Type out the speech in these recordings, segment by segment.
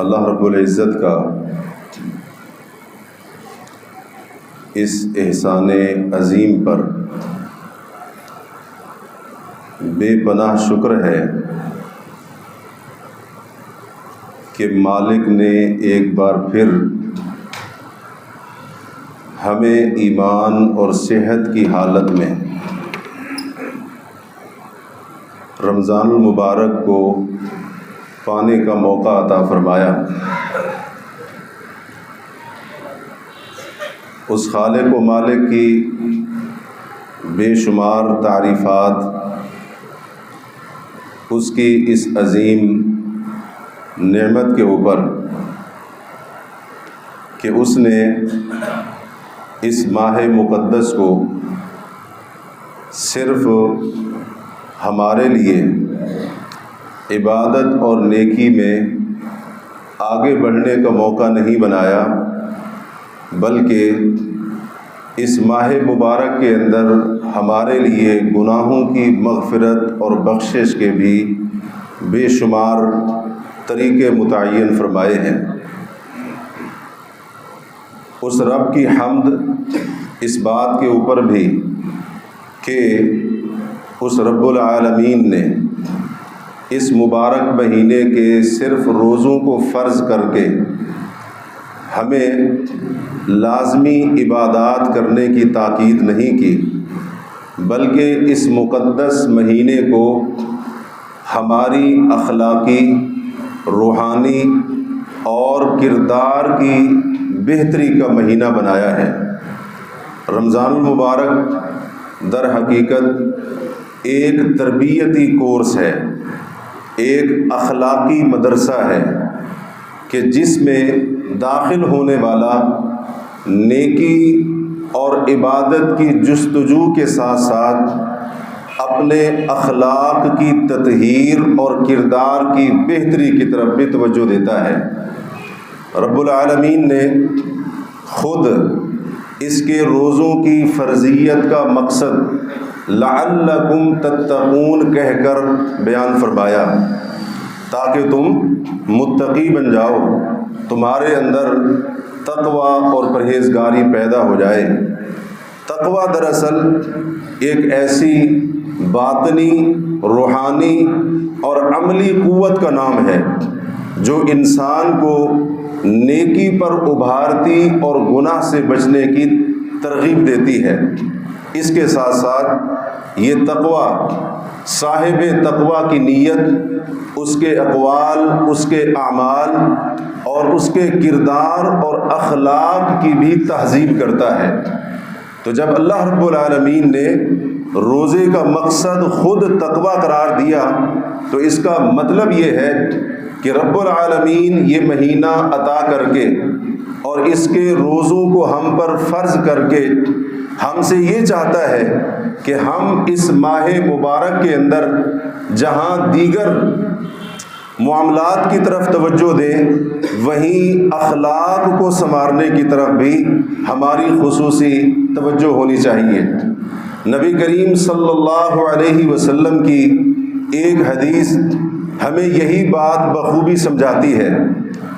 اللہ رب العزت کا اس احسان عظیم پر بے پناہ شکر ہے کہ مالک نے ایک بار پھر ہمیں ایمان اور صحت کی حالت میں رمضان المبارک کو پانے کا موقع عطا فرمایا۔ اس خالق و مالک کی بے شمار تعریفات، اس کی اس عظیم نعمت کے اوپر کہ اس نے اس ماہ مقدس کو صرف ہمارے لیے عبادت اور نیکی میں آگے بڑھنے کا موقع نہیں بنایا، بلکہ اس ماہ مبارک کے اندر ہمارے لیے گناہوں کی مغفرت اور بخشش کے بھی بے شمار طریقے متعین فرمائے ہیں۔ اس رب کی حمد اس بات کے اوپر بھی کہ اس رب العالمین نے اس مبارک مہینے کے صرف روزوں کو فرض کر کے ہمیں لازمی عبادات کرنے کی تاکید نہیں کی، بلکہ اس مقدس مہینے کو ہماری اخلاقی، روحانی اور کردار کی بہتری کا مہینہ بنایا ہے۔ رمضان المبارک در حقیقت ایک تربیتی کورس ہے، ایک اخلاقی مدرسہ ہے کہ جس میں داخل ہونے والا نیکی اور عبادت کی جستجو کے ساتھ ساتھ اپنے اخلاق کی تطہیر اور کردار کی بہتری کی طرف بھی توجہ دیتا ہے۔ رب العالمین نے خود اس کے روزوں کی فرضیت کا مقصد لعلکم تتقون کہہ کر بیان فرمایا، تاکہ تم متقی بن جاؤ، تمہارے اندر تقوی اور پرہیزگاری پیدا ہو جائے۔ تقوی دراصل ایک ایسی باطنی، روحانی اور عملی قوت کا نام ہے جو انسان کو نیکی پر ابھارتی اور گناہ سے بچنے کی ترغیب دیتی ہے۔ اس کے ساتھ ساتھ یہ تقوی، صاحب تقوی کی نیت، اس کے اقوال، اس کے اعمال اور اس کے کردار اور اخلاق کی بھی تہذیب کرتا ہے۔ تو جب اللہ رب العالمین نے روزے کا مقصد خود تقوی قرار دیا تو اس کا مطلب یہ ہے کہ رب العالمین یہ مہینہ عطا کر کے اور اس کے روزوں کو ہم پر فرض کر کے ہم سے یہ چاہتا ہے کہ ہم اس ماہ مبارک کے اندر جہاں دیگر معاملات کی طرف توجہ دیں، وہیں اخلاق کو سنوارنے کی طرف بھی ہماری خصوصی توجہ ہونی چاہیے۔ نبی کریم صلی اللہ علیہ وسلم کی ایک حدیث ہمیں یہی بات بخوبی سمجھاتی ہے۔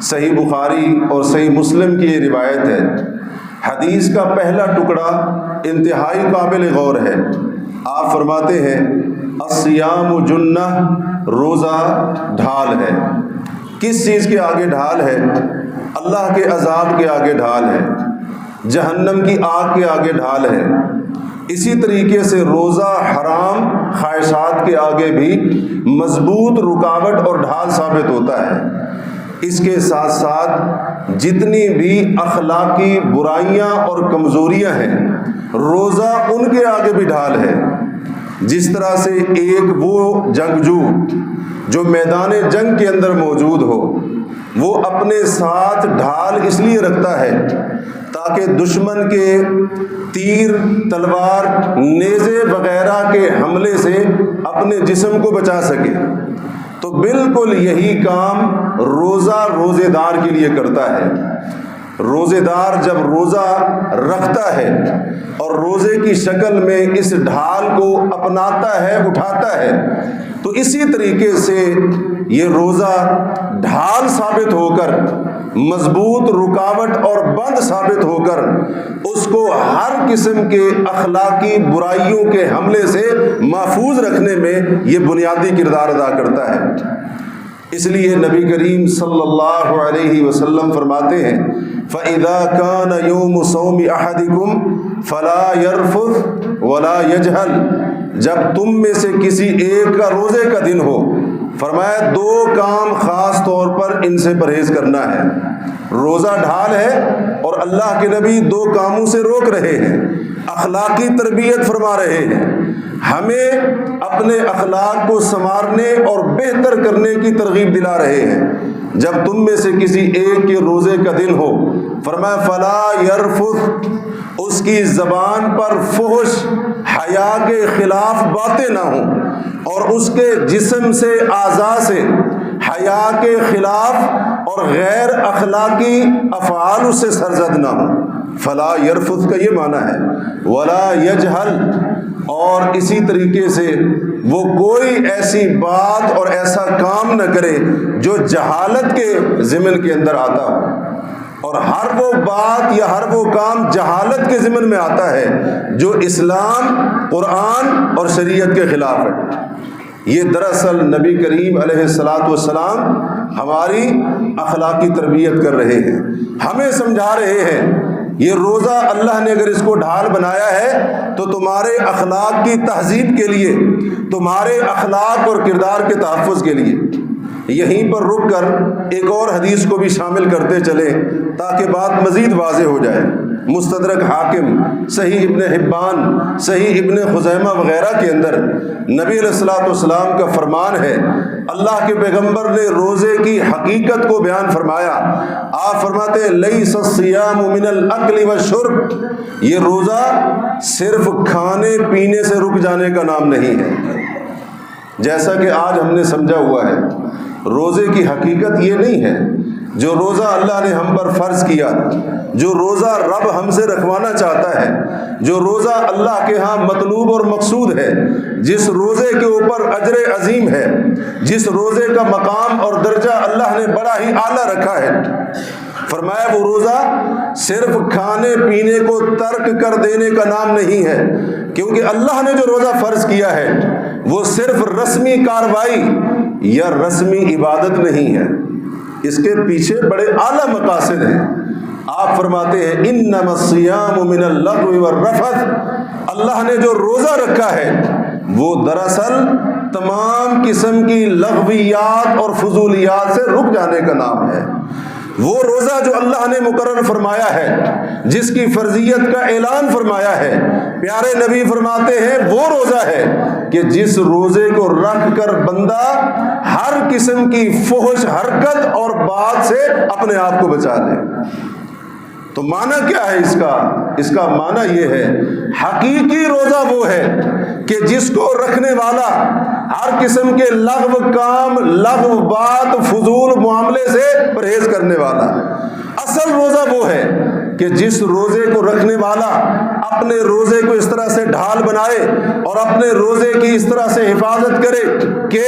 صحیح بخاری اور صحیح مسلم کی یہ روایت ہے۔ حدیث کا پہلا ٹکڑا انتہائی قابل غور ہے۔ آپ فرماتے ہیں الصیام جنہ، روزہ ڈھال ہے۔ کس چیز کے آگے ڈھال ہے؟ اللہ کے عذاب کے آگے ڈھال ہے، جہنم کی آگ کے آگے ڈھال ہے۔ اسی طریقے سے روزہ حرام خواہشات کے آگے بھی مضبوط رکاوٹ اور ڈھال ثابت ہوتا ہے۔ اس کے ساتھ ساتھ جتنی بھی اخلاقی برائیاں اور کمزوریاں ہیں، روزہ ان کے آگے بھی ڈھال ہے۔ جس طرح سے ایک وہ جنگجو جو میدان جنگ کے اندر موجود ہو، وہ اپنے ساتھ ڈھال اس لیے رکھتا ہے تاکہ دشمن کے تیر، تلوار، نیزے وغیرہ کے حملے سے اپنے جسم کو بچا سکے۔ تو بالکل یہی کام روزہ روزے دار کے لیے کرتا ہے۔ روزے دار جب روزہ رکھتا ہے اور روزے کی شکل میں اس ڈھال کو اپناتا ہے، اٹھاتا ہے، تو اسی طریقے سے یہ روزہ ڈھال ثابت ہو کر، مضبوط رکاوٹ اور بند ثابت ہو کر اس کو ہر قسم کے اخلاقی برائیوں کے حملے سے محفوظ رکھنے میں یہ بنیادی کردار ادا کرتا ہے۔ اس لیے نبی کریم صلی اللہ علیہ وسلم فرماتے ہیں فَإِذَا كَانَ يَوْمُ صَوْمِ أَحَدِكُمْ فَلَا يَرْفُثْ وَلَا يَجْهَلْ، جب تم میں سے کسی ایک کا روزے کا دن ہو، فرمایا دو کام خاص طور پر ان سے پرہیز کرنا ہے۔ روزہ ڈھال ہے اور اللہ کے نبی دو کاموں سے روک رہے ہیں، اخلاقی تربیت فرما رہے ہیں، ہمیں اپنے اخلاق کو سنوارنے اور بہتر کرنے کی ترغیب دلا رہے ہیں۔ جب تم میں سے کسی ایک کے روزے کا دن ہو، فرمایا فلا یرفث، اس کی زبان پر فحش، حیا کے خلاف باتیں نہ ہوں، اور اس کے جسم سے، اعضاء سے حیا کے خلاف اور غیر اخلاقی افعال اس سے سرزد نہ ہوں۔ فلا یرفث کا یہ معنی ہے ولا یجہل، اور اسی طریقے سے وہ کوئی ایسی بات اور ایسا کام نہ کرے جو جہالت کے ضمن کے اندر آتا ہو، اور ہر وہ بات یا ہر وہ کام جہالت کے ضمن میں آتا ہے جو اسلام، قرآن اور شریعت کے خلاف ہے۔ یہ دراصل نبی کریم علیہ الصلاۃ والسلام ہماری اخلاقی تربیت کر رہے ہیں، ہمیں سمجھا رہے ہیں یہ روزہ اللہ نے اگر اس کو ڈھال بنایا ہے تو تمہارے اخلاق کی تہذیب کے لیے، تمہارے اخلاق اور کردار کے تحفظ کے لیے۔ یہیں پر رک کر ایک اور حدیث کو بھی شامل کرتے چلیں تاکہ بات مزید واضح ہو جائے۔ مستدرک حاکم، صحیح ابن حبان، صحیح ابن خزیمہ وغیرہ کے اندر نبی علیہ الصلوۃ والسلام کا فرمان ہے، اللہ کے پیغمبر نے روزے کی حقیقت کو بیان فرمایا۔ آپ فرماتے ہیں لیس الصیام من الاکل والشرب، یہ روزہ صرف کھانے پینے سے رک جانے کا نام نہیں ہے، جیسا کہ آج ہم نے سمجھا ہوا ہے۔ روزے کی حقیقت یہ نہیں ہے جو روزہ اللہ نے ہم پر فرض کیا، جو روزہ رب ہم سے رکھوانا چاہتا ہے، جو روزہ اللہ کے ہاں مطلوب اور مقصود ہے، جس روزے کے اوپر اجر عظیم ہے، جس روزے کا مقام اور درجہ اللہ نے بڑا ہی اعلیٰ رکھا ہے، فرمایا وہ روزہ صرف کھانے پینے کو ترک کر دینے کا نام نہیں ہے، کیونکہ اللہ نے جو روزہ فرض کیا ہے وہ صرف رسمی کاروائی یا رسمی عبادت نہیں ہے، اس کے پیچھے بڑے اعلیٰ مقاصد ہیں۔ آپ فرماتے ہیں انما الصیام من اللغو والرفث، اللہ نے جو روزہ رکھا ہے وہ دراصل تمام قسم کی لغویات اور فضولیات سے رک جانے کا نام ہے۔ وہ روزہ جو اللہ نے مقرر فرمایا ہے، جس کی فرضیت کا اعلان فرمایا ہے، پیارے نبی فرماتے ہیں وہ روزہ ہے کہ جس روزے کو رکھ کر بندہ ہر قسم کی فحش حرکت اور بات سے اپنے آپ کو بچا لے۔ تو معنی کیا ہے اس کا معنی یہ ہے حقیقی روزہ وہ ہے کہ جس کو رکھنے والا ہر قسم کے لغو کام، لغو بات، فضول معاملے سے پرہیز کرنے والا۔ اصل روزہ وہ ہے کہ جس روزے کو رکھنے والا اپنے روزے کو اس طرح سے ڈھال بنائے اور اپنے روزے کی اس طرح سے حفاظت کرے کہ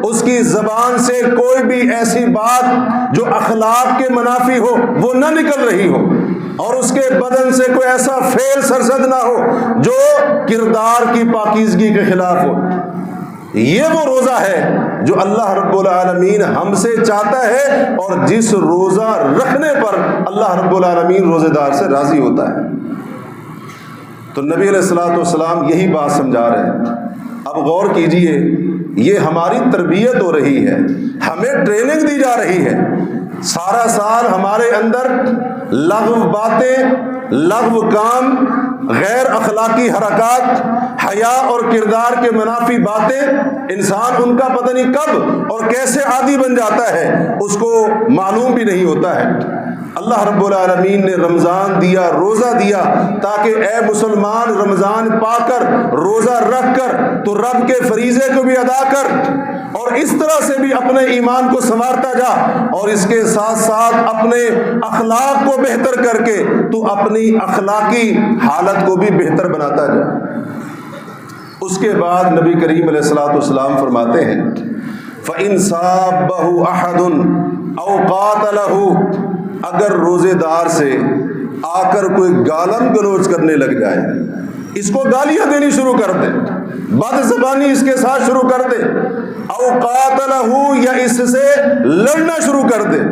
اس کی زبان سے کوئی بھی ایسی بات جو اخلاق کے منافی ہو وہ نہ نکل رہی ہو، اور اس کے بدن سے کوئی ایسا فعل سرزد نہ ہو جو کردار کی پاکیزگی کے خلاف ہو۔ یہ وہ روزہ ہے جو اللہ رب العالمین ہم سے چاہتا ہے، اور جس روزہ رکھنے پر اللہ رب العالمین روزے دار سے راضی ہوتا ہے۔ تو نبی علیہ الصلوۃ والسلام یہی بات سمجھا رہے ہیں۔ اب غور کیجئے، یہ ہماری تربیت ہو رہی ہے، ہمیں ٹریننگ دی جا رہی ہے۔ سارا سال ہمارے اندر لغو باتیں، لغو کام، غیر اخلاقی حرکات، حیا اور کردار کے منافی باتیں انسان ان کا پتہ نہیں کب اور کیسے عادی بن جاتا ہے، اس کو معلوم بھی نہیں ہوتا ہے۔ اللہ رب العالمین نے رمضان دیا، روزہ دیا، تاکہ اے مسلمان رمضان پا کر، روزہ رکھ کر تو رب کے فریضے کو بھی ادا کر اور اس طرح سے بھی اپنے ایمان کو سنوارتا جا، اور اس کے ساتھ ساتھ اپنے اخلاق کو بہتر کر کے تو اپنی اخلاقی حالت کو بھی بہتر بناتا جا۔ اس کے بعد نبی کریم علیہ الصلوۃ والسلام فرماتے ہیں فَإِن صَابَّهُ أَحَدٌ أَوْ قَاتَلَهُ، اگر روزے دار سے آ کر کوئی گالم گلوچ کرنے لگ جائے، اس کو گالیاں دینی شروع کر دے، بد زبانی اس کے ساتھ شروع کر دے، او قاتلہ، یا اس سے لڑنا شروع کر دے،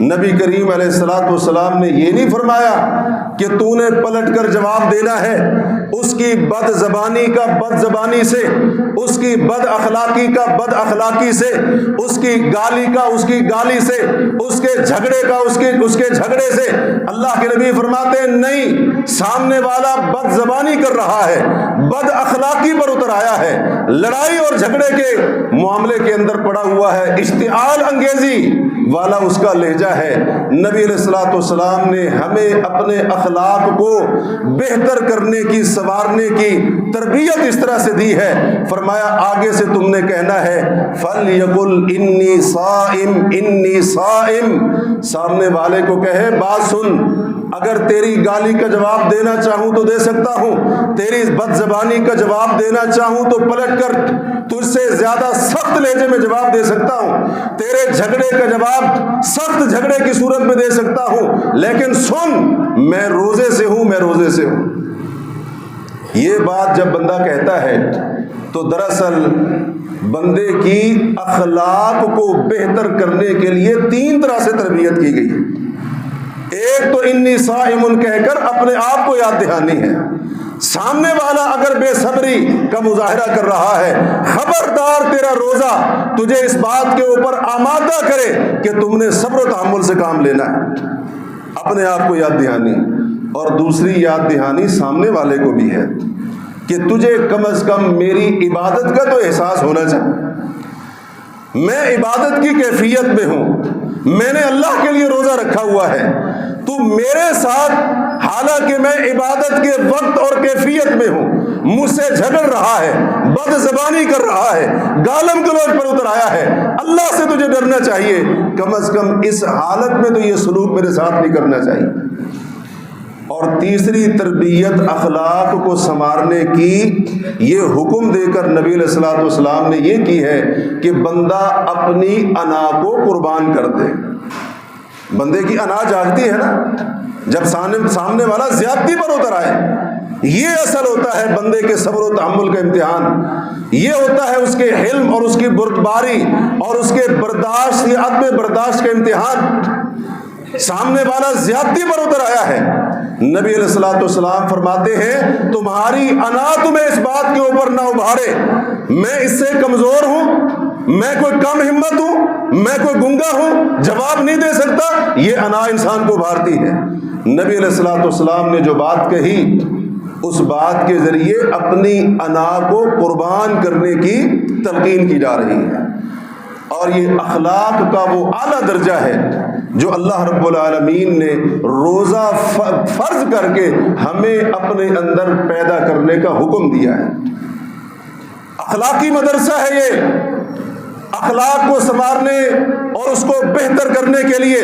نبی کریم علیہ الصلوۃ والسلام نے یہ نہیں فرمایا کہ تو نے پلٹ کر جواب دینا ہے، اس کی بد زبانی کا بد زبانی سے، اس کی بد اخلاقی کا بد اخلاقی سے، اس کی گالی کا اس کی گالی سے، اس کے جھگڑے کا اس کے جھگڑے سے۔ اللہ کے نبی فرماتے ہیں نہیں، سامنے والا بد زبانی کر رہا ہے، بد اخلاقی پر اتر آیا ہے، لڑائی اور جھگڑے کے معاملے کے اندر پڑا ہوا ہے، اشتعال انگیزی والا اس کا لہجہ ہے۔ نبی علیہ الصلوۃ والسلام نے ہمیں اپنے اخلاق کو بہتر کرنے کی، سنوارنے کی تربیت اس طرح سے دی ہے، فرمایا آگے سے تم نے کہنا ہے فَلْيَقُلْ إِنِّي صَائِمٌ إِنِّي صَائِمٌ، سامنے والے کو کہے بات سن، اگر تیری گالی کا جواب دینا چاہوں تو دے سکتا ہوں، تیری بد زبانی کا جواب دینا چاہوں تو پلٹ کر تجھ سے زیادہ سخت لہجے میں جواب دے سکتا ہوں، تیرے جھگڑے کا جواب سخت جھگڑے کی صورت میں دے سکتا ہوں، لیکن سن میں روزے سے ہوں، میں روزے سے ہوں۔ یہ بات جب بندہ کہتا ہے تو دراصل بندے کی اخلاق کو بہتر کرنے کے لیے 3 طرح سے تربیت کی گئی ہے۔ ایک تو انی صائم کہہ کر اپنے آپ کو یاد دہانی ہے، سامنے والا اگر بے صبری کا مظاہرہ کر رہا ہے، خبردار تیرا روزہ تجھے اس بات کے اوپر آمادہ کرے کہ تم نے صبر و تحمل سے کام لینا ہے، اپنے آپ کو یاد دہانی۔ اور دوسری یاد دہانی سامنے والے کو بھی ہے کہ تجھے کم از کم میری عبادت کا تو احساس ہونا چاہیے، میں عبادت کی کیفیت میں ہوں، میں نے اللہ کے لیے روزہ رکھا ہوا ہے، تو میرے ساتھ حالانکہ میں عبادت کے وقت اور کیفیت میں ہوں مجھ سے جھگڑ رہا ہے، بد زبانی کر رہا ہے، گالم گلوچ پر اتر آیا ہے، اللہ سے تجھے ڈرنا چاہیے، کم از کم اس حالت میں تو یہ سلوک میرے ساتھ نہیں کرنا چاہیے۔ اور تیسری تربیت اخلاق کو سنوارنے کی یہ حکم دے کر نبی علیہ الصلوۃ والسلام نے یہ کی ہے کہ بندہ اپنی انا کو قربان کر دے۔ بندے کی انا جاگتی ہے نا جب سامنے والا زیادتی پر اتر آئے، یہ اصل ہوتا ہے بندے کے صبر و تحمل کا امتحان، یہ ہوتا ہے اس کے حلم اور اس کی بردباری اور اس کے برداشت یا عدم برداشت کا امتحان۔ سامنے والا زیادتی پر اتر آیا ہے، نبی علیہ الصلوۃ والسلام فرماتے ہیں تمہاری انا تمہیں اس بات کے اوپر نہ ابھارے میں اس سے کمزور ہوں، میں کوئی کم ہمت ہوں، میں کوئی گنگا ہوں، جواب نہیں دے سکتا، یہ انا انسان کو ابھارتی ہے۔ نبی علیہ الصلوۃ والسلام نے جو بات کہی اس بات کے ذریعے اپنی انا کو قربان کرنے کی تلقین کی جا رہی ہے، اور یہ اخلاق کا وہ اعلیٰ درجہ ہے جو اللہ رب العالمین نے روزہ فرض کر کے ہمیں اپنے اندر پیدا کرنے کا حکم دیا ہے۔ اخلاقی مدرسہ ہے یہ، اخلاق کو سنوارنے اور اس کو بہتر کرنے کے لیے،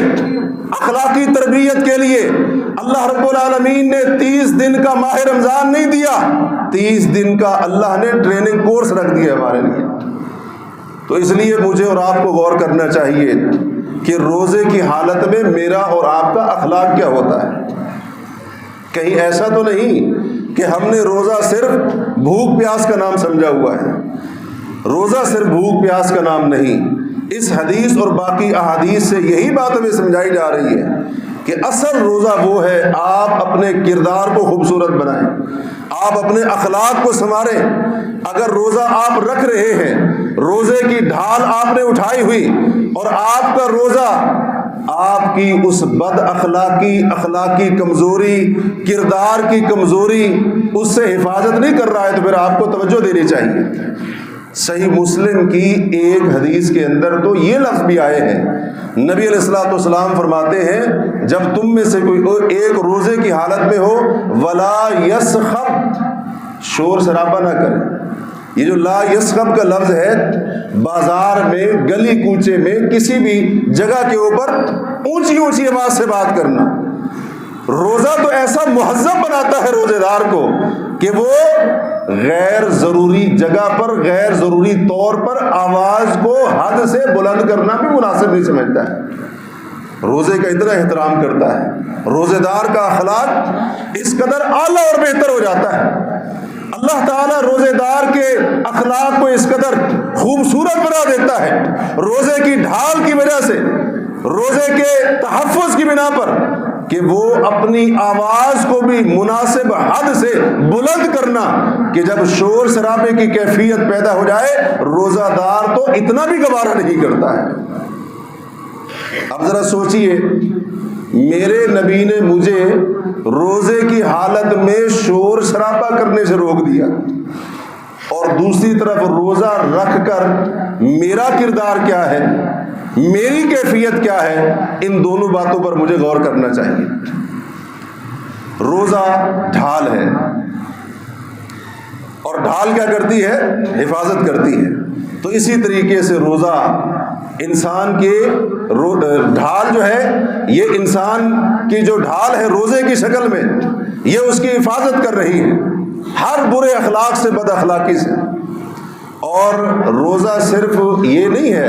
اخلاقی تربیت کے لیے اللہ رب العالمین نے 30 دن کا ماہ رمضان نہیں دیا، 30 دن کا اللہ نے ٹریننگ کورس رکھ دیا ہمارے لیے۔ تو اس لیے مجھے اور آپ کو غور کرنا چاہیے کہ روزے کی حالت میں میرا اور آپ کا اخلاق کیا ہوتا ہے۔ کہیں ایسا تو نہیں کہ ہم نے روزہ صرف بھوک پیاس کا نام سمجھا ہوا ہے۔ روزہ صرف بھوک پیاس کا نام نہیں، اس حدیث اور باقی احادیث سے یہی بات ہمیں سمجھائی جا رہی ہے کہ اصل روزہ وہ ہے آپ اپنے کردار کو خوبصورت بنائیں، آپ اپنے اخلاق کو سنواریں۔ اگر روزہ آپ رکھ رہے ہیں، روزے کی ڈھال آپ نے اٹھائی ہوئی اور آپ کا روزہ آپ کی اس بد اخلاقی کمزوری، کردار کی کمزوری اس سے حفاظت نہیں کر رہا ہے تو پھر آپ کو توجہ دینی چاہیے۔ صحیح مسلم کی ایک حدیث کے اندر تو یہ لفظ بھی آئے ہیں، نبی علیہ الصلوۃ والسلام فرماتے ہیں جب تم میں سے کوئی ایک روزے کی حالت میں ہو ولا یسخب، شور شرابہ نہ کرے۔ یہ جو لا یسخب کا لفظ ہے، بازار میں، گلی کوچے میں، کسی بھی جگہ کے اوپر اونچی اونچی آواز سے بات کرنا۔ روزہ تو ایسا مہذب بناتا ہے روزے دار کو کہ وہ غیر ضروری جگہ پر، غیر ضروری طور پر آواز کو حد سے بلند کرنا بھی مناسب نہیں سمجھتا ہے۔ روزے کا اتنا احترام کرتا ہے، روزے دار کا اخلاق اس قدر اعلیٰ اور بہتر ہو جاتا ہے، اللہ تعالیٰ روزے دار کے اخلاق کو اس قدر خوبصورت بنا دیتا ہے، روزے کی ڈھال کی وجہ سے، روزے کے تحفظ کی بنا پر، کہ وہ اپنی آواز کو بھی مناسب حد سے بلند کرنا کہ جب شور شرابے کی کیفیت پیدا ہو جائے روزہ دار تو اتنا بھی گوارا نہیں کرتا ہے۔ اب ذرا سوچئے، میرے نبی نے مجھے روزے کی حالت میں شور شرابہ کرنے سے روک دیا، اور دوسری طرف روزہ رکھ کر میرا کردار کیا ہے، میری کیفیت کیا ہے، ان دونوں باتوں پر مجھے غور کرنا چاہیے۔ روزہ ڈھال ہے، اور ڈھال کیا کرتی ہے؟ حفاظت کرتی ہے۔ تو اسی طریقے سے روزہ انسان کے ڈھال جو ہے، یہ انسان کی جو ڈھال ہے روزے کی شکل میں، یہ اس کی حفاظت کر رہی ہے ہر برے اخلاق سے، بد اخلاقی سے۔ اور روزہ صرف یہ نہیں ہے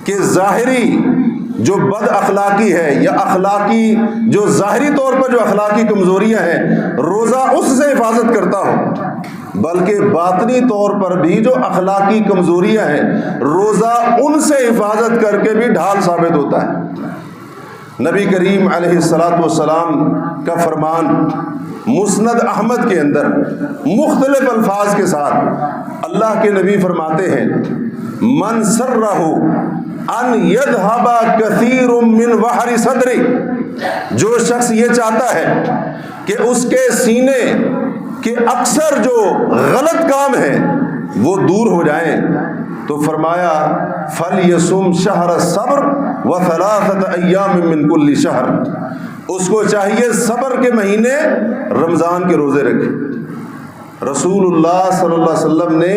کہ ظاہری جو بد اخلاقی ہے یا اخلاقی جو ظاہری طور پر جو اخلاقی کمزوریاں ہیں روزہ اس سے حفاظت کرتا ہو، بلکہ باطنی طور پر بھی جو اخلاقی کمزوریاں ہیں روزہ ان سے حفاظت کر کے بھی ڈھال ثابت ہوتا ہے۔ نبی کریم علیہ الصلوۃ والسلام کا فرمان مسند احمد کے اندر مختلف الفاظ کے ساتھ اللہ کے نبی فرماتے ہیں، من سرہ ان یذھب کثیر من وحر صدری، جو شخص یہ چاہتا ہے کہ اس کے سینے کے اکثر جو غلط کام ہیں وہ دور ہو جائیں، تو فرمایا فَلْيَصُمْ شَهْرَ الصَّبْرِ وَثَلَاثَةَ أَيَّامٍ مِّن كُلِّ شَهْرٍ، اس کو چاہیے صبر کے مہینے رمضان کے روزے رکھے۔ رسول اللہ صلی اللہ علیہ وسلم نے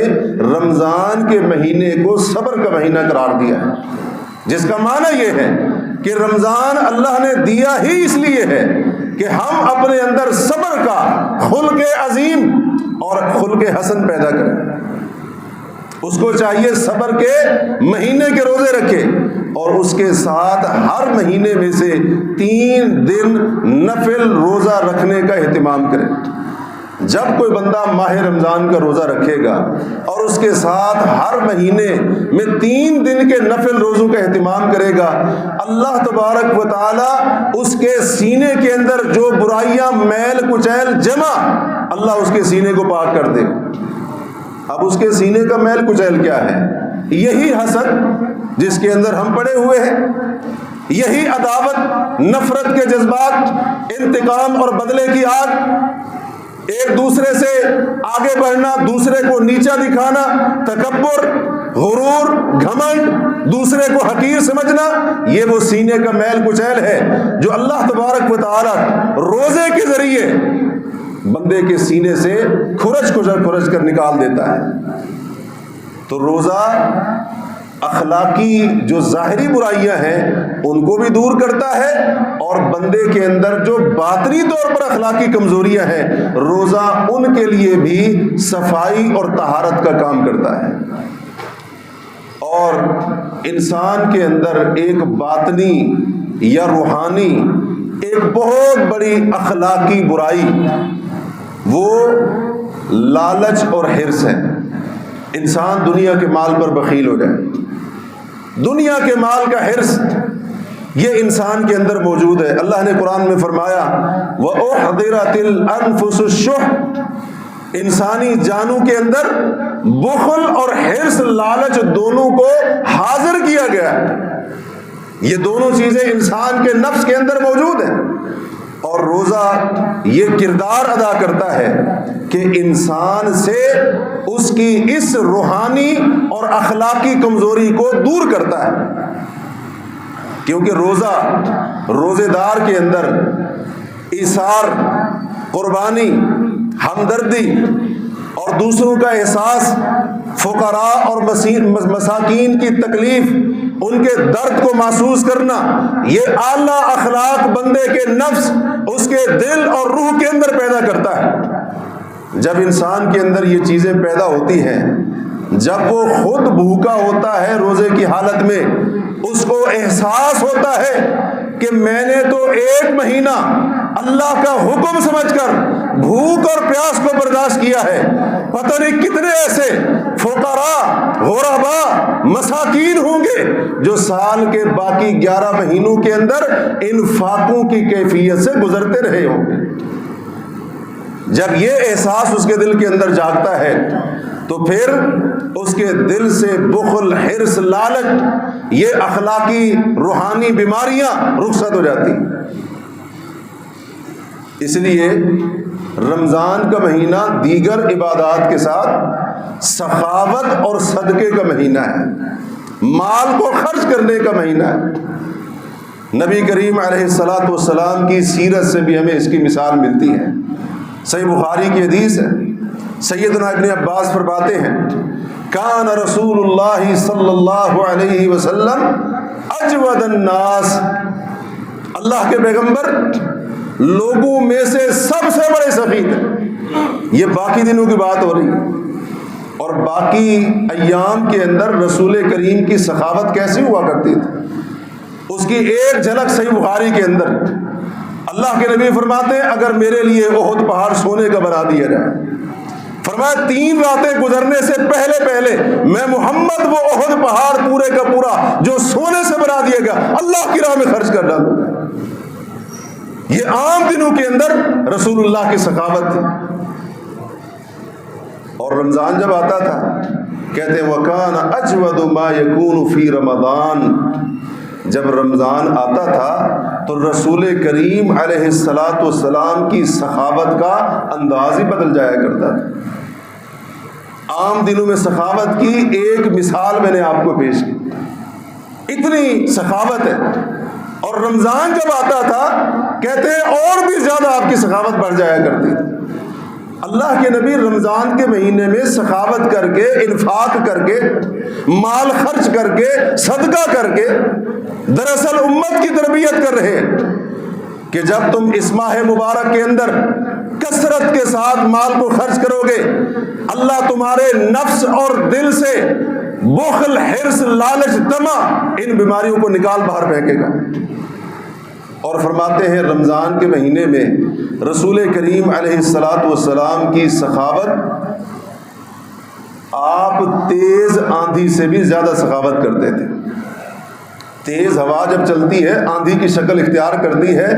رمضان کے مہینے کو صبر کا مہینہ قرار دیا ہے، جس کا معنی یہ ہے کہ رمضان اللہ نے دیا ہی اس لیے ہے کہ ہم اپنے اندر صبر کا خلق عظیم اور خلق حسن پیدا کریں۔ اس کو چاہیے صبر کے مہینے کے روزے رکھے، اور اس کے ساتھ ہر مہینے میں سے 3 دن نفل روزہ رکھنے کا اہتمام کرے۔ جب کوئی بندہ ماہ رمضان کا روزہ رکھے گا اور اس کے ساتھ ہر مہینے میں 3 دن کے نفل روزوں کا اہتمام کرے گا، اللہ تبارک و تعالی اس کے سینے کے اندر جو برائیاں، میل کچیل جمع، اللہ اس کے سینے کو پاک کر دے۔ اب اس کے سینے کا میل کچیل کیا ہے؟ یہی حسد جس کے اندر ہم پڑے ہوئے ہیں، یہی عداوت، نفرت کے جذبات، انتقام اور بدلے کی آگ، ایک دوسرے سے آگے بڑھنا، دوسرے کو نیچا دکھانا، تکبر، غرور، گھمنڈ، دوسرے کو حقیر سمجھنا، یہ وہ سینے کا میل کچیل ہے جو اللہ تبارک و تعالی روزے کے ذریعے بندے کے سینے سے کھرچ کر نکال دیتا ہے۔ تو روزہ اخلاقی جو ظاہری برائیاں ہیں ان کو بھی دور کرتا ہے، اور بندے کے اندر جو باطنی طور پر اخلاقی کمزوریاں ہیں روزہ ان کے لیے بھی صفائی اور طہارت کا کام کرتا ہے۔ اور انسان کے اندر ایک باطنی یا روحانی ایک بہت بڑی اخلاقی برائی وہ لالچ اور حرص ہے۔ انسان دنیا کے مال پر بخیل ہو جائے، دنیا کے مال کا حرص یہ انسان کے اندر موجود ہے۔ اللہ نے قرآن میں فرمایا وَأُحْضِرَتِ الْأَنفُسُ الشُّحَّ، انسانی جانوں کے اندر بخل اور حرص، لالچ دونوں کو حاضر کیا گیا ہے۔ یہ دونوں چیزیں انسان کے نفس کے اندر موجود ہیں، اور روزہ یہ کردار ادا کرتا ہے کہ انسان سے اس کی اس روحانی اور اخلاقی کمزوری کو دور کرتا ہے، کیونکہ روزے دار کے اندر ایثار، قربانی، ہمدردی اور دوسروں کا احساس، فقراء اور مساکین کی تکلیف، ان کے درد کو محسوس کرنا، یہ اعلیٰ اخلاق بندے کے نفس، اس کے دل اور روح کے اندر پیدا کرتا ہے۔ جب انسان کے اندر یہ چیزیں پیدا ہوتی ہیں، جب وہ خود بھوکا ہوتا ہے روزے کی حالت میں، اس کو احساس ہوتا ہے کہ میں نے تو 1 مہینہ اللہ کا حکم سمجھ کر بھوک اور پیاس کو برداشت کیا ہے، پتہ نہیں کتنے ایسے فقراء، غرباء، مساکین ہوں گے جو سال کے باقی 11 مہینوں کے اندر ان فاقوں کی کیفیت سے گزرتے رہے ہوں گے۔ جب یہ احساس اس کے دل کے اندر جاگتا ہے تو پھر اس کے دل سے بخل، حرص، لالچ، یہ اخلاقی روحانی بیماریاں رخصت ہو جاتی۔ اس لیے رمضان کا مہینہ دیگر عبادات کے ساتھ سخاوت اور صدقے کا مہینہ ہے، مال کو خرچ کرنے کا مہینہ ہے۔ نبی کریم علیہ الصلاۃ والسلام کی سیرت سے بھی ہمیں اس کی مثال ملتی ہے۔ صحیح بخاری کی حدیث ہے، سیدنا ابن عباس فرماتے ہیں، کان رسول اللہ صلی اللہ علیہ وسلم اجود الناس، اللہ کے پیغمبر لوگوں میں سے سب سے بڑے سخی تھے۔ یہ باقی دنوں کی بات ہو رہی ہے، اور باقی ایام کے اندر رسول کریم کی سخاوت کیسی ہوا کرتی تھی، اس کی ایک جھلک صحیح بخاری کے اندر اللہ کے نبی فرماتے ہیں، اگر میرے لیے احد پہاڑ سونے کا بنا دیا جائے، فرمایا 3 راتیں گزرنے سے پہلے میں محمد وہ احد پہاڑ پورے کا پورا جو سونے سے بنا دیا گیا اللہ کی راہ میں خرچ کر ڈالوں گا۔ یہ عام دنوں کے اندر رسول اللہ کی سخاوت تھی۔ اور رمضان جب آتا تھا کہتے ہیں وَكَانَ أَجْوَدُ مَا يَكُونُ فِي رَمَضَانَ، جب رمضان آتا تھا تو رسول کریم علیہ الصلاۃ والسلام کی سخاوت کا انداز ہی بدل جایا کرتا تھا۔ عام دنوں میں سخاوت کی ایک مثال میں نے آپ کو پیش کی، اتنی سخاوت ہے، اور رمضان جب آتا تھا کہتے ہیں اور بھی زیادہ آپ کی سخاوت بڑھ جایا کرتی تھی۔ اللہ کے نبی رمضان کے مہینے میں سخاوت کر کے، انفاق کر کے، مال خرچ کر کے، صدقہ کر کے دراصل امت کی تربیت کر رہے ہیں کہ جب تم اس ماہ مبارک کے اندر کثرت کے ساتھ مال کو خرچ کرو گے، اللہ تمہارے نفس اور دل سے بخل، حرص، لالچ، طمع، ان بیماریوں کو نکال باہر پھینکے گا۔ اور فرماتے ہیں رمضان کے مہینے میں رسول کریم علیہ الصلاۃ والسلام کی سخاوت آپ تیز آندھی سے بھی زیادہ سخاوت کرتے تھے۔ تیز ہوا جب چلتی ہے، آندھی کی شکل اختیار کرتی ہے،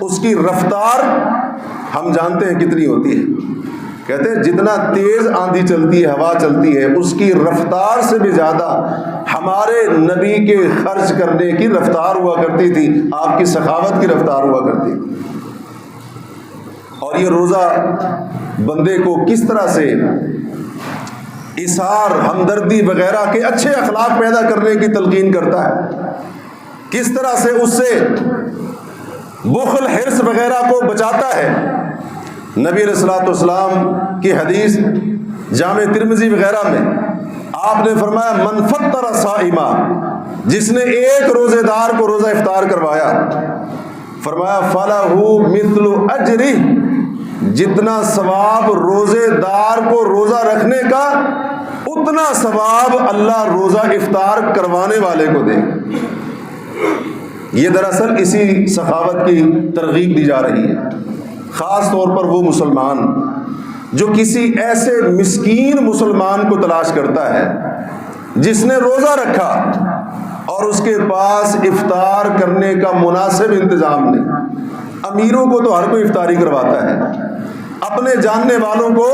اس کی رفتار ہم جانتے ہیں کتنی ہوتی ہے۔ کہتے ہیں جتنا تیز آندھی چلتی ہے، ہوا چلتی ہے، اس کی رفتار سے بھی زیادہ ہمارے نبی کے خرچ کرنے کی رفتار ہوا کرتی تھی، آپ کی سخاوت کی رفتار ہوا کرتی تھی۔ اور یہ روزہ بندے کو کس طرح سے ایثار، ہمدردی وغیرہ کے اچھے اخلاق پیدا کرنے کی تلقین کرتا ہے، کس طرح سے اس سے بخل، حرص وغیرہ کو بچاتا ہے۔ نبی علیہ الصلوۃ والسلام کی حدیث جامع ترمذی وغیرہ میں آپ نے فرمایا من فطر صائما، جس نے ایک روزے دار کو روزہ افطار کروایا، فرمایا فلہ مثل اجرہ، جتنا ثواب روزے دار کو روزہ رکھنے کا اتنا ثواب اللہ روزہ افطار کروانے والے کو دے۔ یہ دراصل اسی سخاوت کی ترغیب دی جا رہی ہے، خاص طور پر وہ مسلمان جو کسی ایسے مسکین مسلمان کو تلاش کرتا ہے جس نے روزہ رکھا اور اس کے پاس افطار کرنے کا مناسب انتظام نہیں۔ امیروں کو تو ہر کوئی افطاری کرواتا ہے، اپنے جاننے والوں کو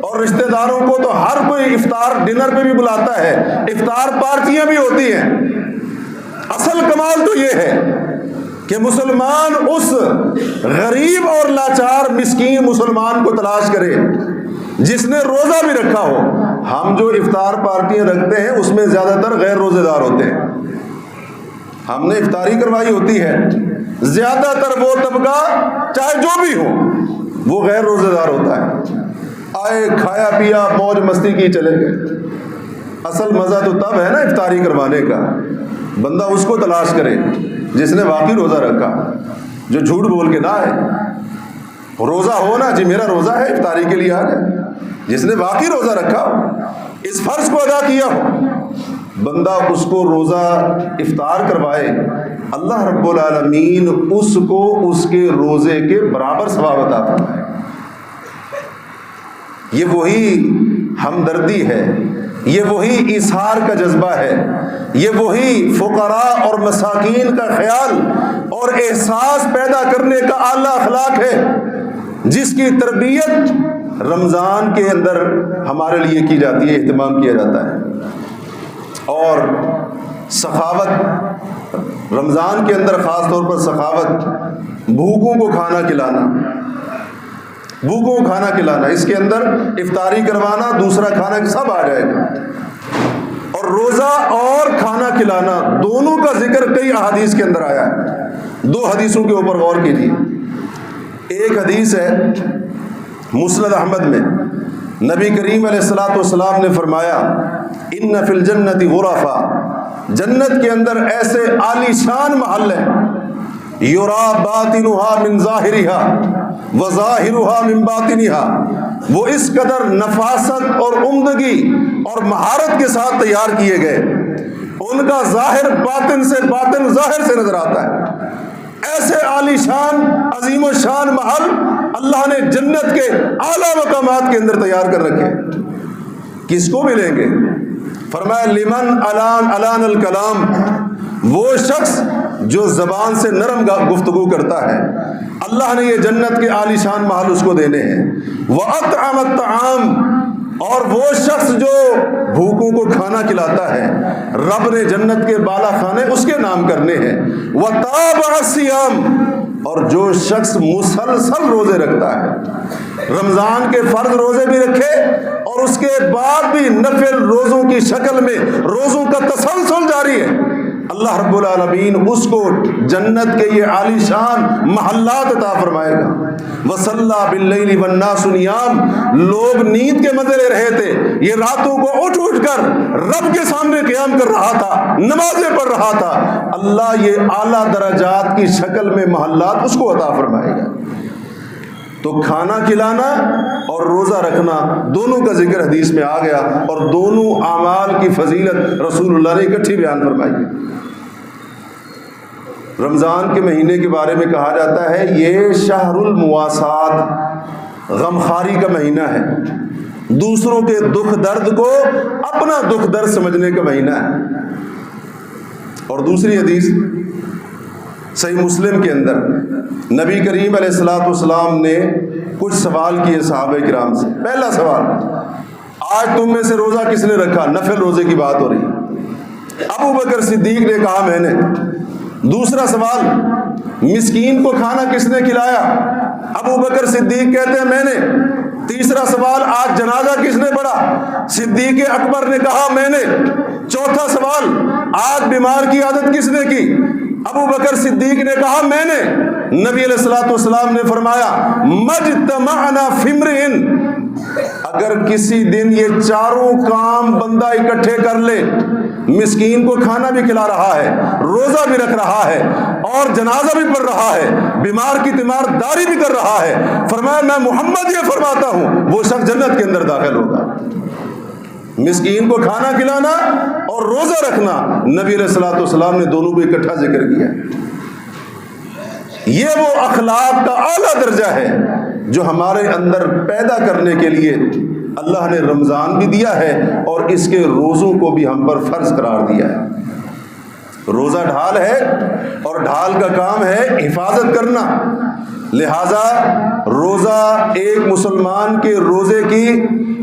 اور رشتہ داروں کو تو ہر کوئی افطار ڈنر پہ بھی بلاتا ہے، افطار پارٹیاں بھی ہوتی ہیں، اصل کمال تو یہ ہے کہ مسلمان اس غریب اور لاچار مسکین مسلمان کو تلاش کرے جس نے روزہ بھی رکھا ہو. ہم جو افطار پارٹیاں رکھتے ہیں اس میں زیادہ تر غیر روزے دار ہوتے ہیں. ہم نے افطاری کروائی ہوتی ہے، زیادہ تر وہ طبقہ چاہے جو بھی ہو وہ غیر روزے دار ہوتا ہے. آئے کھایا پیا موج مستی کی چلے گئے. اصل مزہ تو تب ہے نا افطاری کروانے کا. بندہ اس کو تلاش کرے جس نے واقعی روزہ رکھا، جو جھوٹ بول کے نہ آئے. روزہ ہو نا جی میرا روزہ ہے افطاری کے لیے آ جائے. جس نے واقعی روزہ رکھا ہو، اس فرض کو ادا کیا ہو، بندہ اس کو روزہ افطار کروائے، اللہ رب العالمین اس کو اس کے روزے کے برابر ثواب عطا فرمائے. یہ وہی ہمدردی ہے، یہ وہی ایثار کا جذبہ ہے، یہ وہی فقراء اور مساکین کا خیال اور احساس پیدا کرنے کا اعلیٰ اخلاق ہے جس کی تربیت رمضان کے اندر ہمارے لیے کی جاتی ہے، اہتمام کیا جاتا ہے. اور سخاوت رمضان کے اندر خاص طور پر سخاوت، بھوکوں کو کھانا کھلانا، بھوکوں کو کھانا کھلانا، اس کے اندر افطاری کروانا، دوسرا کھانا سب آ جائے گا. اور روزہ اور کھانا کھلانا دونوں کا ذکر کئی احادیث کے اندر آیا ہے. 2 حدیثوں کے اوپر غور کیجیے. ایک حدیث ہے مسند احمد میں، نبی کریم علیہ الصلوۃ والسلام نے فرمایا ان فی الجنت غرفا، جنت کے اندر ایسے عالی شان محل ہیں، یرا باطنها من ظاہرها وظاہرها من باطنها، وہ اس قدر نفاست اور عمدگی اور مہارت کے ساتھ تیار کیے گئے، ان کا ظاہر باطن سے، باطن ظاہر سے نظر آتا ہے. ایسے عالی شان عظیم و شان محل اللہ نے جنت کے اعلیٰ مقامات کے اندر تیار کر رکھے. کس کو ملیں گے؟ فرمایا لمن الان الکلام، وہ شخص جو زبان سے نرم گفتگو کرتا ہے، اللہ نے یہ جنت کے عالی شان محل اس کو دینے ہیں. وَأَطْعَمَ الطَّعَامَ، اور وہ شخص جو بھوکوں کو کھانا کھلاتا ہے، رب نے جنت کے بالا خانے اس کے نام کرنے ہیں. وَتَابَعَ الصِّيَامَ، اور جو شخص مسلسل روزے رکھتا ہے، رمضان کے فرض روزے بھی رکھے اور اس کے بعد بھی نفل روزوں کی شکل میں روزوں کا تسلسل جاری ہے، اللہ رب العالمین اس کو جنت کے یہ عالی شان محلات عطا فرمائے گا. وَصَلَّى بِاللَّيْلِ وَالنَّاسُ نِيَامٌ، لوگ نیند کے مزے لے رہے تھے، یہ راتوں کو اٹھ اٹھ کر رب کے سامنے قیام کر رہا تھا، نمازیں پڑھ رہا تھا. اللہ یہ اعلیٰ درجات کی شکل میں محلات اس کو عطا فرمائے گا. تو کھانا کھلانا اور روزہ رکھنا دونوں کا ذکر حدیث میں آ گیا، اور دونوں اعمال کی فضیلت رسول اللہ نے اکٹھی بیان فرمائی. رمضان کے مہینے کے بارے میں کہا جاتا ہے یہ شہر المواسات، غمخواری کا مہینہ ہے، دوسروں کے دکھ درد کو اپنا دکھ درد سمجھنے کا مہینہ ہے. اور دوسری حدیث صحیح مسلم کے اندر نبی کریم علیہ الصلوۃ والسلام نے کچھ سوال کیے صحابہ کرام سے. پہلا سوال، آج تم میں سے روزہ کس نے رکھا؟ نفل روزے کی بات ہو رہی. ابو بکر صدیق نے کہا میں نے. دوسرا سوال، مسکین کو کھانا کس نے کھلایا؟ ابو بکر صدیق کہتے ہیں میں نے. تیسرا سوال، آج جنازہ کس نے پڑھا؟ صدیق اکبر نے کہا میں نے. چوتھا سوال، آج بیمار کی عادت کس نے کی؟ ابو بکر صدیق نے کہا میں نے. نبی علیہ الصلوۃ والسلام نے فرمایا مجتمعنا فی امرئ، اگر کسی دن یہ چاروں کام بندہ اکٹھے کر لے، مسکین کو کھانا بھی کھلا رہا ہے، روزہ بھی رکھ رہا ہے، اور جنازہ بھی پڑھ رہا ہے، بیمار کی تیمارداری بھی کر رہا ہے، فرمایا میں محمد یہ فرماتا ہوں وہ شخص جنت کے اندر داخل ہوگا. مسکین کو کھانا کھلانا اور روزہ رکھنا، نبی علیہ الصلوۃ والسلام نے دونوں کو اکٹھا ذکر کیا. یہ وہ اخلاق کا اعلیٰ درجہ ہے جو ہمارے اندر پیدا کرنے کے لیے اللہ نے رمضان بھی دیا ہے اور اس کے روزوں کو بھی ہم پر فرض قرار دیا ہے. روزہ ڈھال ہے اور ڈھال کا کام ہے حفاظت کرنا. لہذا روزہ ایک مسلمان کے روزے کی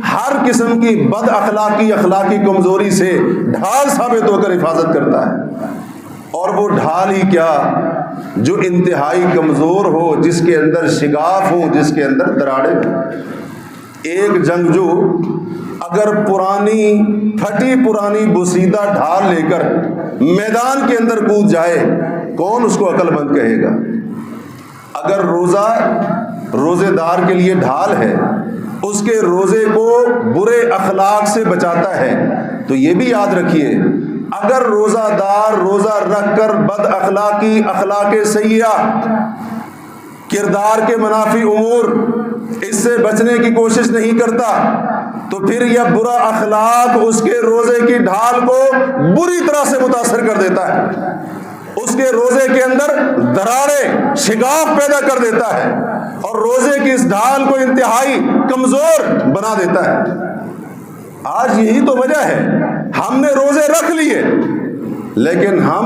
ہر قسم کی بد اخلاقی کمزوری سے ڈھال ثابت ہو کر حفاظت کرتا ہے. اور وہ ڈھال ہی کیا جو انتہائی کمزور ہو، جس کے اندر شگاف ہو، جس کے اندر دراڑیں ہوں۔ ایک جنگجو اگر پھٹی پرانی بسیدہ ڈھال لے کر میدان کے اندر کود جائے، کون اس کو عقل مند کہے گا؟ اگر روزے دار کے لیے ڈھال ہے، اس کے روزے کو برے اخلاق سے بچاتا ہے، تو یہ بھی یاد رکھیے اگر روزہ دار روزہ رکھ کر بد اخلاقی، اخلاق سیئہ، کردار کے منافی امور اس سے بچنے کی کوشش نہیں کرتا، تو پھر یہ برا اخلاق اس کے روزے کی ڈھال کو بری طرح سے متاثر کر دیتا ہے، اس کے روزے کے اندر دراڑیں، شگاف پیدا کر دیتا ہے، اور روزے کی اس ڈھال کو انتہائی کمزور بنا دیتا ہے۔ آج یہی تو وجہ ہے، ہم نے روزے رکھ لیے لیکن ہم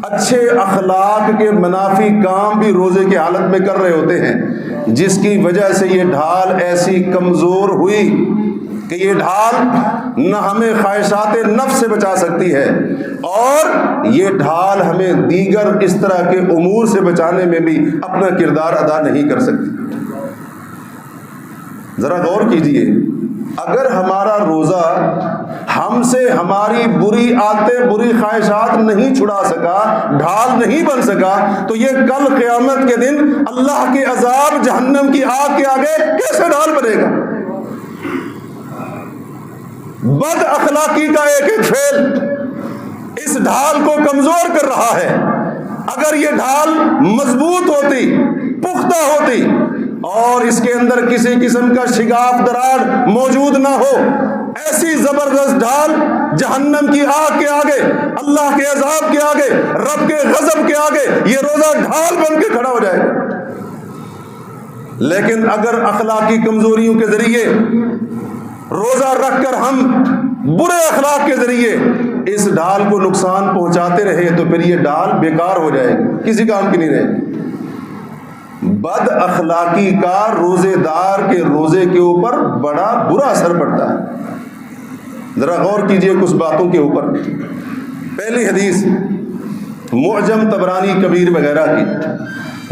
اچھے اخلاق کے منافی کام بھی روزے کی حالت میں کر رہے ہوتے ہیں، جس کی وجہ سے یہ ڈھال ایسی کمزور ہوئی کہ یہ ڈھال نہ ہمیں خواہشات نفس سے بچا سکتی ہے، اور یہ ڈھال ہمیں دیگر اس طرح کے امور سے بچانے میں بھی اپنا کردار ادا نہیں کر سکتی۔ ذرا غور کیجئے، اگر ہمارا روزہ ہم سے ہماری بری عادتیں، بری خواہشات نہیں چھڑا سکا، ڈھال نہیں بن سکا، تو یہ کل قیامت کے دن اللہ کے عذاب، جہنم کی آگ کے آگے کیسے ڈھال بنے گا؟ بد اخلاقی کا ایک ایک فعل اس ڈھال کو کمزور کر رہا ہے۔ اگر یہ ڈھال مضبوط ہوتی، پختہ ہوتی، اور اس کے اندر کسی قسم کا شگاف، دراڑ موجود نہ ہو، ایسی زبردست ڈھال جہنم کی آگ کے آگے، اللہ کے عذاب کے آگے، رب کے غضب کے آگے یہ روزہ ڈھال بن کے کھڑا ہو جائے گا۔ لیکن اگر اخلاقی کمزوریوں کے ذریعے روزہ رکھ کر ہم برے اخلاق کے ذریعے اس ڈھال کو نقصان پہنچاتے رہے، تو پھر یہ ڈھال بیکار ہو جائے گی، کسی کام کی نہیں رہے گی۔ بد اخلاقی کا روزے دار کے روزے کے اوپر بڑا برا اثر پڑتا ہے۔ ذرا غور کیجئے کچھ باتوں کے اوپر۔ پہلی حدیث معجم طبرانی کبیر وغیرہ کی،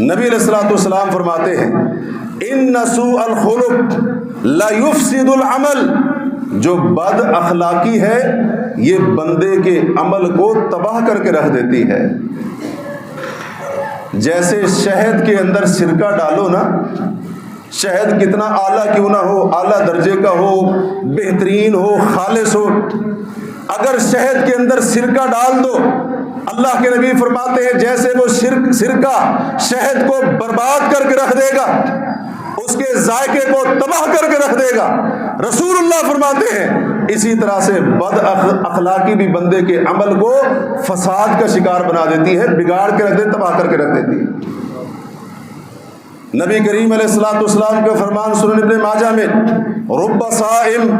نبی علیہ الصلوۃ والسلام فرماتے ہیں ان سوء الخلق لا یفسد العمل، جو بد اخلاقی ہے یہ بندے کے عمل کو تباہ کر کے رکھ دیتی ہے۔ جیسے شہد کے اندر سرکہ ڈالو نا، شہد کتنا اعلیٰ کیوں نہ ہو، اعلیٰ درجے کا ہو، بہترین ہو، خالص ہو، اگر شہد کے اندر سرکہ ڈال دو، اللہ کے نبی فرماتے ہیں جیسے وہ سرکہ شہد کو برباد کر کے رکھ دے گا، اس کے ذائقے کو تباہ کر کے رکھ دے گا، رسول اللہ فرماتے ہیں اسی طرح سے بد اخلاقی بھی بندے کے عمل کو فساد کا شکار بنا دیتی ہے، بگاڑ کے رکھ دیتی، تباہ کر کے رکھ دیتی ہے۔ نبی کریم علیہ الصلوۃ والسلام کا فرمان سنن ابن ماجہ میں، رب صائم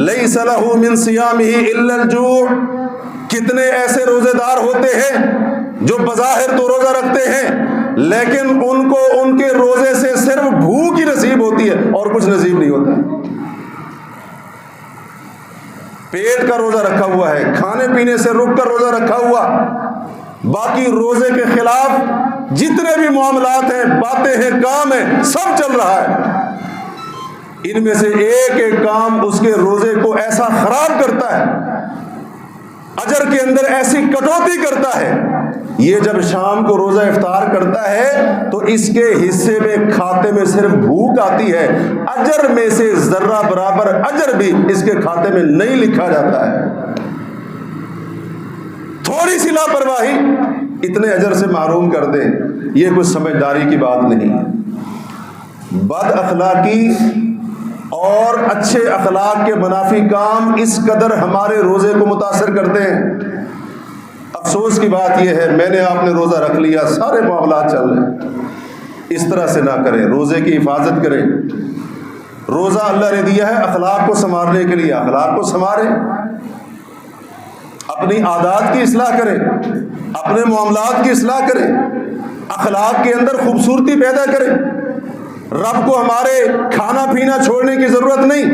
لیس لہ من صیامہ الا الجوع، کتنے ایسے روزے دار ہوتے ہیں جو بظاہر تو روزہ رکھتے ہیں لیکن ان کو ان کے روزے سے صرف بھوک ہی نصیب ہوتی ہے اور کچھ نصیب نہیں ہوتا۔ پیٹ کا روزہ رکھا ہوا ہے، کھانے پینے سے رک کر روزہ رکھا ہوا، باقی روزے کے خلاف جتنے بھی معاملات ہیں، باتیں ہیں، کام ہیں، سب چل رہا ہے۔ ان میں سے ایک ایک کام اس کے روزے کو ایسا خراب کرتا ہے، اجر کے اندر ایسی کٹوتی کرتا ہے، یہ جب شام کو روزہ افطار کرتا ہے تو اس کے حصے میں کھاتے میں صرف بھوک آتی ہے، اجر میں سے ذرہ برابر اجر بھی اس کے کھاتے میں نہیں لکھا جاتا ہے۔ تھوڑی سی لاپرواہی اتنے اجر سے محروم کر دے، یہ کوئی سمجھداری کی بات نہیں ہے۔ بد اخلاقی اور اچھے اخلاق کے منافی کام اس قدر ہمارے روزے کو متاثر کرتے ہیں۔ افسوس کی بات یہ ہے، میں نے آپ نے روزہ رکھ لیا، سارے معاملات چل رہے ہیں، اس طرح سے نہ کریں، روزے کی حفاظت کریں۔ روزہ اللہ نے دیا ہے اخلاق کو سنوارنے کے لیے، اخلاق کو سنواریں، اپنی عادات کی اصلاح کریں، اپنے معاملات کی اصلاح کریں، اخلاق کے اندر خوبصورتی پیدا کریں۔ رب کو ہمارے کھانا پینا چھوڑنے کی ضرورت نہیں،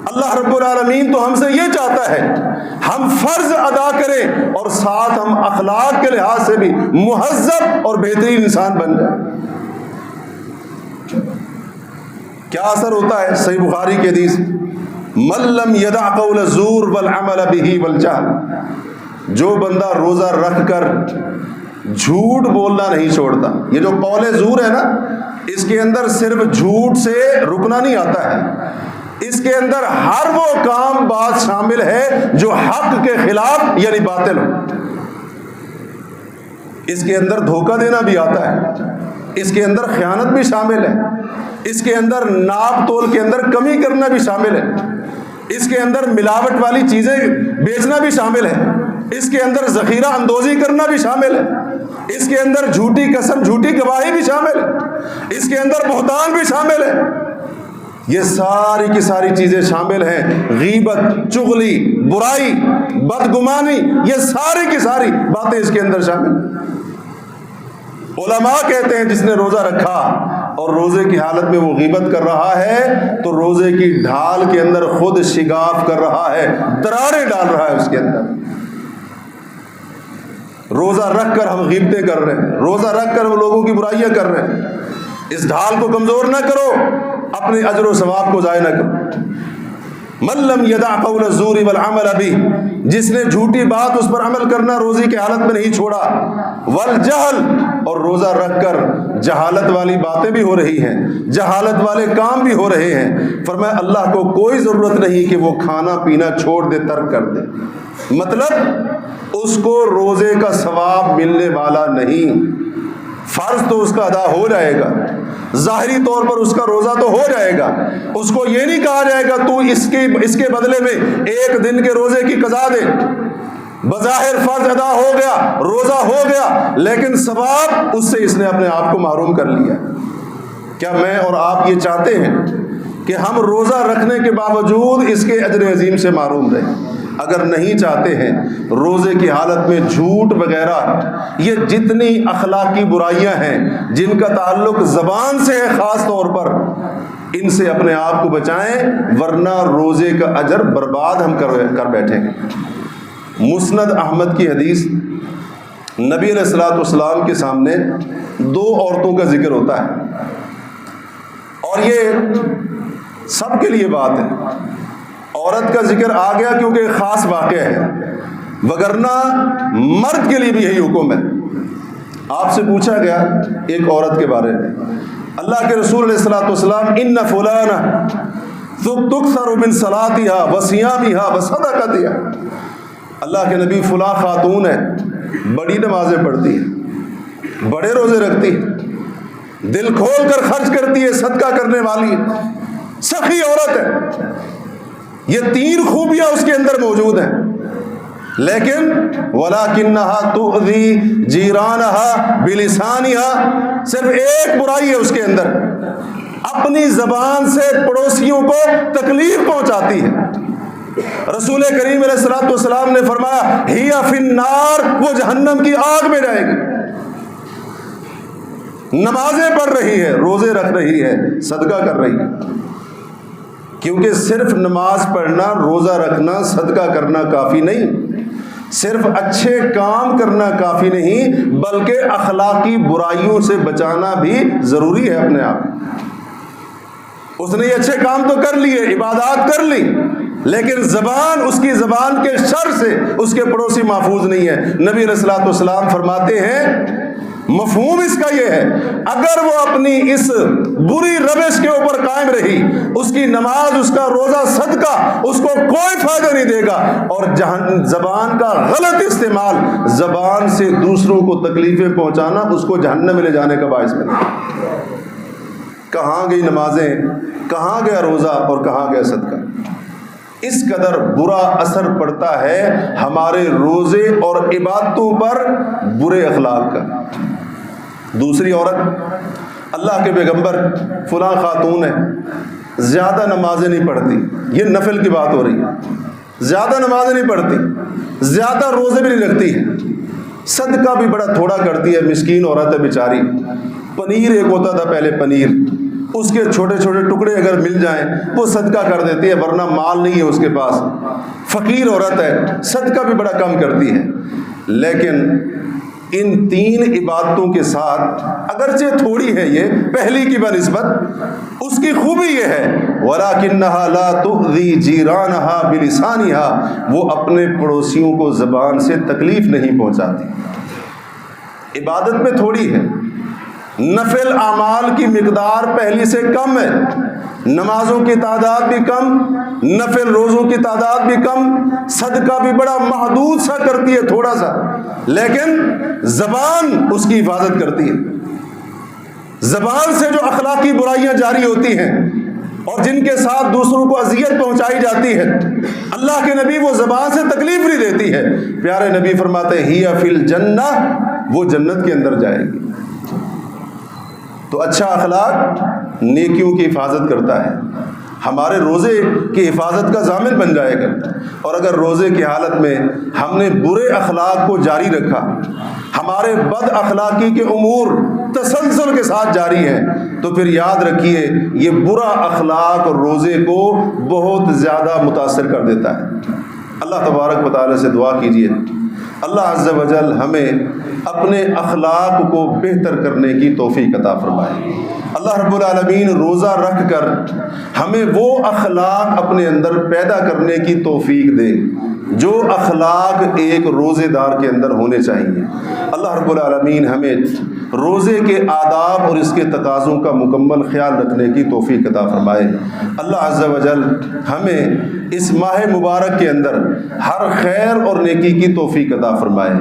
اللہ رب العالمین تو ہم سے یہ چاہتا ہے ہم فرض ادا کریں اور ساتھ ہم اخلاق کے لحاظ سے بھی مہذب اور بہترین انسان بن جائیں۔ کیا اثر ہوتا ہے؟ صحیح بخاری کی حدیث، من لم یدع قول الزور والعمل به والجهل، جو بندہ روزہ رکھ کر جھوٹ بولنا نہیں چھوڑتا۔ یہ جو قول زور ہے نا، اس کے اندر صرف جھوٹ سے رکنا نہیں آتا ہے، اس کے اندر ہر وہ کام بات شامل ہے جو حق کے خلاف یعنی باطل ہو۔ اس کے اندر دھوکہ دینا بھی آتا ہے، اس کے اندر خیانت بھی شامل ہے، اس کے اندر ناپ تول کے اندر کمی کرنا بھی شامل ہے، اس کے اندر ملاوٹ والی چیزیں بیچنا بھی شامل ہے، اس کے اندر ذخیرہ اندوزی کرنا بھی شامل ہے، اس کے اندر جھوٹی قسم جھوٹی گواہی بھی شامل ہے، اس کے اندر بہتان بھی شامل ہے۔ یہ ساری کی ساری چیزیں شامل ہیں، غیبت، چغلی، برائی، بدگمانی، یہ ساری کی ساری باتیں اس کے اندر شامل ہیں۔ علماء کہتے ہیں جس نے روزہ رکھا اور روزے کی حالت میں وہ غیبت کر رہا ہے تو روزے کی ڈھال کے اندر خود شگاف کر رہا ہے، دراڑیں ڈال رہا ہے اس کے اندر۔ روزہ رکھ کر ہم غیبتیں کر رہے ہیں، روزہ رکھ کر ہم لوگوں کی برائیاں کر رہے ہیں۔ اس ڈھال کو کمزور نہ کرو، اپنے اجر و ثواب کو ضائع نہ کرو۔ من لم یدع قول الزور والعمل به، جس نے جھوٹی بات اس پر عمل کرنا روزی کی حالت میں نہیں چھوڑا، والجہل، اور روزہ رکھ کر جہالت والی باتیں بھی ہو رہی ہیں، جہالت والے کام بھی ہو رہے ہیں۔ فرمایا اللہ کو کوئی ضرورت نہیں کہ وہ کھانا پینا چھوڑ دے، ترک کر دے، مطلب اس کو روزے کا ثواب ملنے والا نہیں۔ فرض تو اس کا ادا ہو جائے گا، ظاہری طور پر اس کا روزہ تو ہو جائے گا، اس کو یہ نہیں کہا جائے گا تو اس کے بدلے میں ایک دن کے روزے کی قضا دے۔ بظاہر فرض ادا ہو گیا، روزہ ہو گیا، لیکن ثواب اس سے اس نے اپنے آپ کو محروم کر لیا۔ کیا میں اور آپ یہ چاہتے ہیں کہ ہم روزہ رکھنے کے باوجود اس کے اجر عظیم سے محروم رہیں؟ اگر نہیں چاہتے ہیں، روزے کی حالت میں جھوٹ وغیرہ، یہ جتنی اخلاقی برائیاں ہیں جن کا تعلق زبان سے ہے خاص طور پر، ان سے اپنے آپ کو بچائیں، ورنہ روزے کا اجر برباد ہم کر بیٹھیں گے۔ مسند احمد کی حدیث، نبی علیہ الصلوۃ والسلام کے سامنے دو عورتوں کا ذکر ہوتا ہے، اور یہ سب کے لیے بات ہے۔ عورت کا ذکر آ گیا کیونکہ ایک خاص واقعہ ہے، وگرنہ مرد کے لیے بھی یہی حکم ہے۔ آپ سے پوچھا گیا ایک عورت کے بارے میں، اللہ کے رسول علیہ الصلوۃ والسلام ان فلانہ تکثر من صلاتها وصیامها وصدقتها، اللہ کے نبی فلاں خاتون ہے، بڑی نمازیں پڑھتی ہے، بڑے روزے رکھتی ہے، دل کھول کر خرچ کرتی ہے، صدقہ کرنے والی ہے، سخی عورت ہے۔ یہ تین خوبیاں اس کے اندر موجود ہیں، لیکن وَلَكِنَّهَا تُؤْذِي جِيرَانَهَا بِلِسَانِهَا، صرف ایک برائی ہے اس کے اندر، اپنی زبان سے پڑوسیوں کو تکلیف پہنچاتی ہے۔ رسول کریم علیہ الصلوۃ والسلام نے فرمایا ہِیَ فِی النَّارِ، وہ جہنم کی آگ میں جائے گی۔ نمازیں پڑھ رہی ہے، روزے رکھ رہی ہے، صدقہ کر رہی ہے، کیونکہ صرف نماز پڑھنا، روزہ رکھنا، صدقہ کرنا کافی نہیں، صرف اچھے کام کرنا کافی نہیں، بلکہ اخلاقی برائیوں سے بچانا بھی ضروری ہے اپنے آپ۔ اس نے یہ اچھے کام تو کر لیے، عبادات کر لی، لیکن زبان، اس کی زبان کے شر سے اس کے پڑوسی محفوظ نہیں ہے۔ نبی علیہ الصلوۃ والسلام فرماتے ہیں مفہوم اس کا یہ ہے، اگر وہ اپنی اس بری روش کے اوپر قائم رہی، اس کی نماز، اس کا روزہ، صدقہ اس کو کوئی فائدہ نہیں دے گا، اور زبان کا غلط استعمال، زبان سے دوسروں کو تکلیفیں پہنچانا اس کو جہنم میں لے جانے کا باعث بنے۔ کہاں گئی نمازیں، کہاں گیا روزہ اور کہاں گیا صدقہ؟ اس قدر برا اثر پڑتا ہے ہمارے روزے اور عبادتوں پر برے اخلاق کا۔ دوسری عورت، اللہ کے پیغمبر فلاں خاتون ہے، زیادہ نمازیں نہیں پڑھتی، یہ نفل کی بات ہو رہی ہے، زیادہ نمازیں نہیں پڑھتی، زیادہ روزے بھی نہیں رکھتی ہے، صدقہ بھی بڑا تھوڑا کرتی ہے، مسکین عورت ہے بیچاری۔ پنیر ایک ہوتا تھا پہلے، پنیر اس کے چھوٹے چھوٹے ٹکڑے اگر مل جائیں وہ صدقہ کر دیتی ہے، ورنہ مال نہیں ہے اس کے پاس، فقیر عورت ہے، صدقہ بھی بڑا کم کرتی ہے۔ لیکن ان 3 عبادتوں کے ساتھ اگرچہ تھوڑی ہے یہ پہلی کی بنسبت، اس کی خوبی یہ ہے وَلَكِنَّهَا لَا تُؤْذِي جِيرَانَهَا بِلِسَانِهَا، وہ اپنے پڑوسیوں کو زبان سے تکلیف نہیں پہنچاتی۔ عبادت میں تھوڑی ہے، نفل اعمال کی مقدار پہلی سے کم ہے، نمازوں کی تعداد بھی کم، نفل روزوں کی تعداد بھی کم، صدقہ بھی بڑا محدود سا کرتی ہے، تھوڑا سا، لیکن زبان اس کی حفاظت کرتی ہے۔ زبان سے جو اخلاقی برائیاں جاری ہوتی ہیں اور جن کے ساتھ دوسروں کو اذیت پہنچائی جاتی ہے، اللہ کے نبی وہ زبان سے تکلیف نہیں دیتی ہے۔ پیارے نبی فرماتے ہیں ہِیَ فِی الجنہ، وہ جنت کے اندر جائے گی۔ تو اچھا اخلاق نیکیوں کی حفاظت کرتا ہے، ہمارے روزے کی حفاظت کا ضامن بن جائے گا۔ اور اگر روزے کی حالت میں ہم نے برے اخلاق کو جاری رکھا، ہمارے بد اخلاقی کے امور تسلسل کے ساتھ جاری ہیں، تو پھر یاد رکھیے یہ برا اخلاق روزے کو بہت زیادہ متاثر کر دیتا ہے۔ اللہ تبارک و تعالی سے دعا کیجیے اللہ عز و جل ہمیں اپنے اخلاق کو بہتر کرنے کی توفیق عطا فرمائے۔ اللہ رب العالمین روزہ رکھ کر ہمیں وہ اخلاق اپنے اندر پیدا کرنے کی توفیق دے جو اخلاق ایک روزے دار کے اندر ہونے چاہیے۔ اللہ رب العالمین ہمیں روزے کے آداب اور اس کے تقاضوں کا مکمل خیال رکھنے کی توفیق عطا فرمائے۔ اللہ عز و جل ہمیں اس ماہ مبارک کے اندر ہر خیر اور نیکی کی توفیق عطا فرمائے،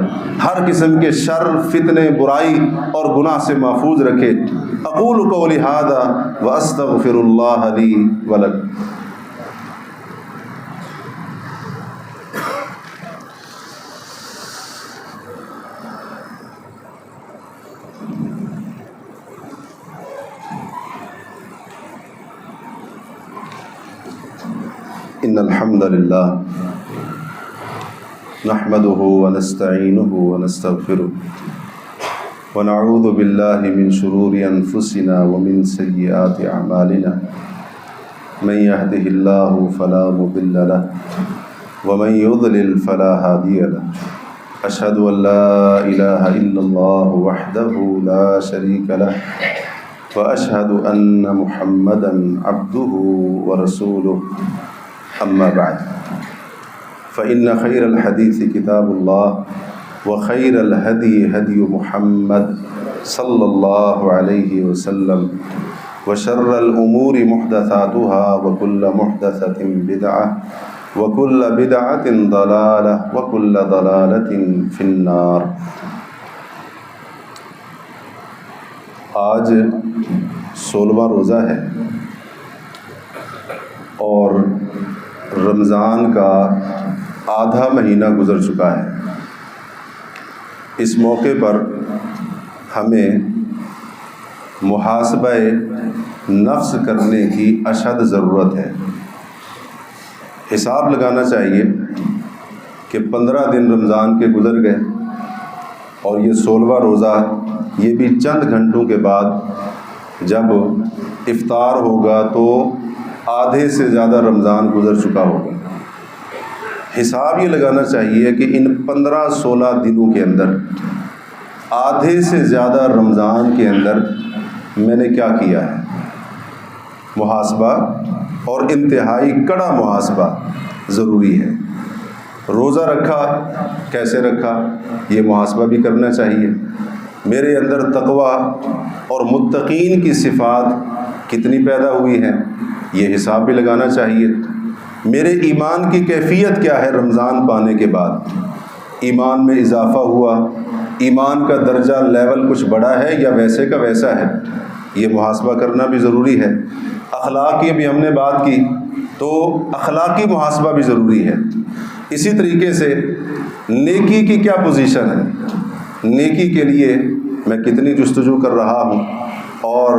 ہر قسم کے شر، فتنے، برائی اور گناہ سے محفوظ رکھے۔ اقول قولی ھذا واستغفر اللہ لی ولکم۔ ان الحمد للہ نحمده ونستعینه ونستغفره ونعوذ باللہ من شرور انفسنا ومن سیئات اعمالنا من يهده اللہ فلا مضل له ومن يضلل فلا هادی له اشهد ان لا الہ الا اللہ وحدہ لا شریک له واشهد ان محمدا عبدہ ورسولہ اما بعد فإن خير الحديث كتاب الله وخير الهدي هدي محمد صلى الله عليه وسلم وشر الأمور محدثاتها وكل محدثة بدعة وكل بدعة ضلالة وكل ضلالة في النار۔ آج 16واں روزہ ہے اور رمضان کا آدھا مہینہ گزر چکا ہے۔ اس موقع پر ہمیں محاسبہ نفس کرنے کی اشد ضرورت ہے۔ حساب لگانا چاہیے کہ 15 دن رمضان کے گزر گئے اور یہ 16واں روزہ، یہ بھی چند گھنٹوں کے بعد جب افطار ہوگا تو آدھے سے زیادہ رمضان گزر چکا ہوگا۔ حساب یہ لگانا چاہیے کہ ان 15-16 دنوں کے اندر آدھے سے زیادہ رمضان کے اندر میں نے کیا کیا ہے۔ محاسبہ اور انتہائی کڑا محاسبہ ضروری ہے۔ روزہ رکھا، کیسے رکھا، یہ محاسبہ بھی کرنا چاہیے۔ میرے اندر تقویٰ اور متقین کی صفات کتنی پیدا ہوئی ہیں، یہ حساب بھی لگانا چاہیے۔ میرے ایمان کی کیفیت کیا ہے رمضان پانے کے بعد، ایمان میں اضافہ ہوا، ایمان کا درجہ لیول کچھ بڑا ہے یا ویسے کا ویسا ہے، یہ محاسبہ کرنا بھی ضروری ہے۔ اخلاق کی ابھی ہم نے بات کی تو اخلاقی محاسبہ بھی ضروری ہے۔ اسی طریقے سے نیکی کی کیا پوزیشن ہے، نیکی کے لیے میں کتنی جستجو کر رہا ہوں اور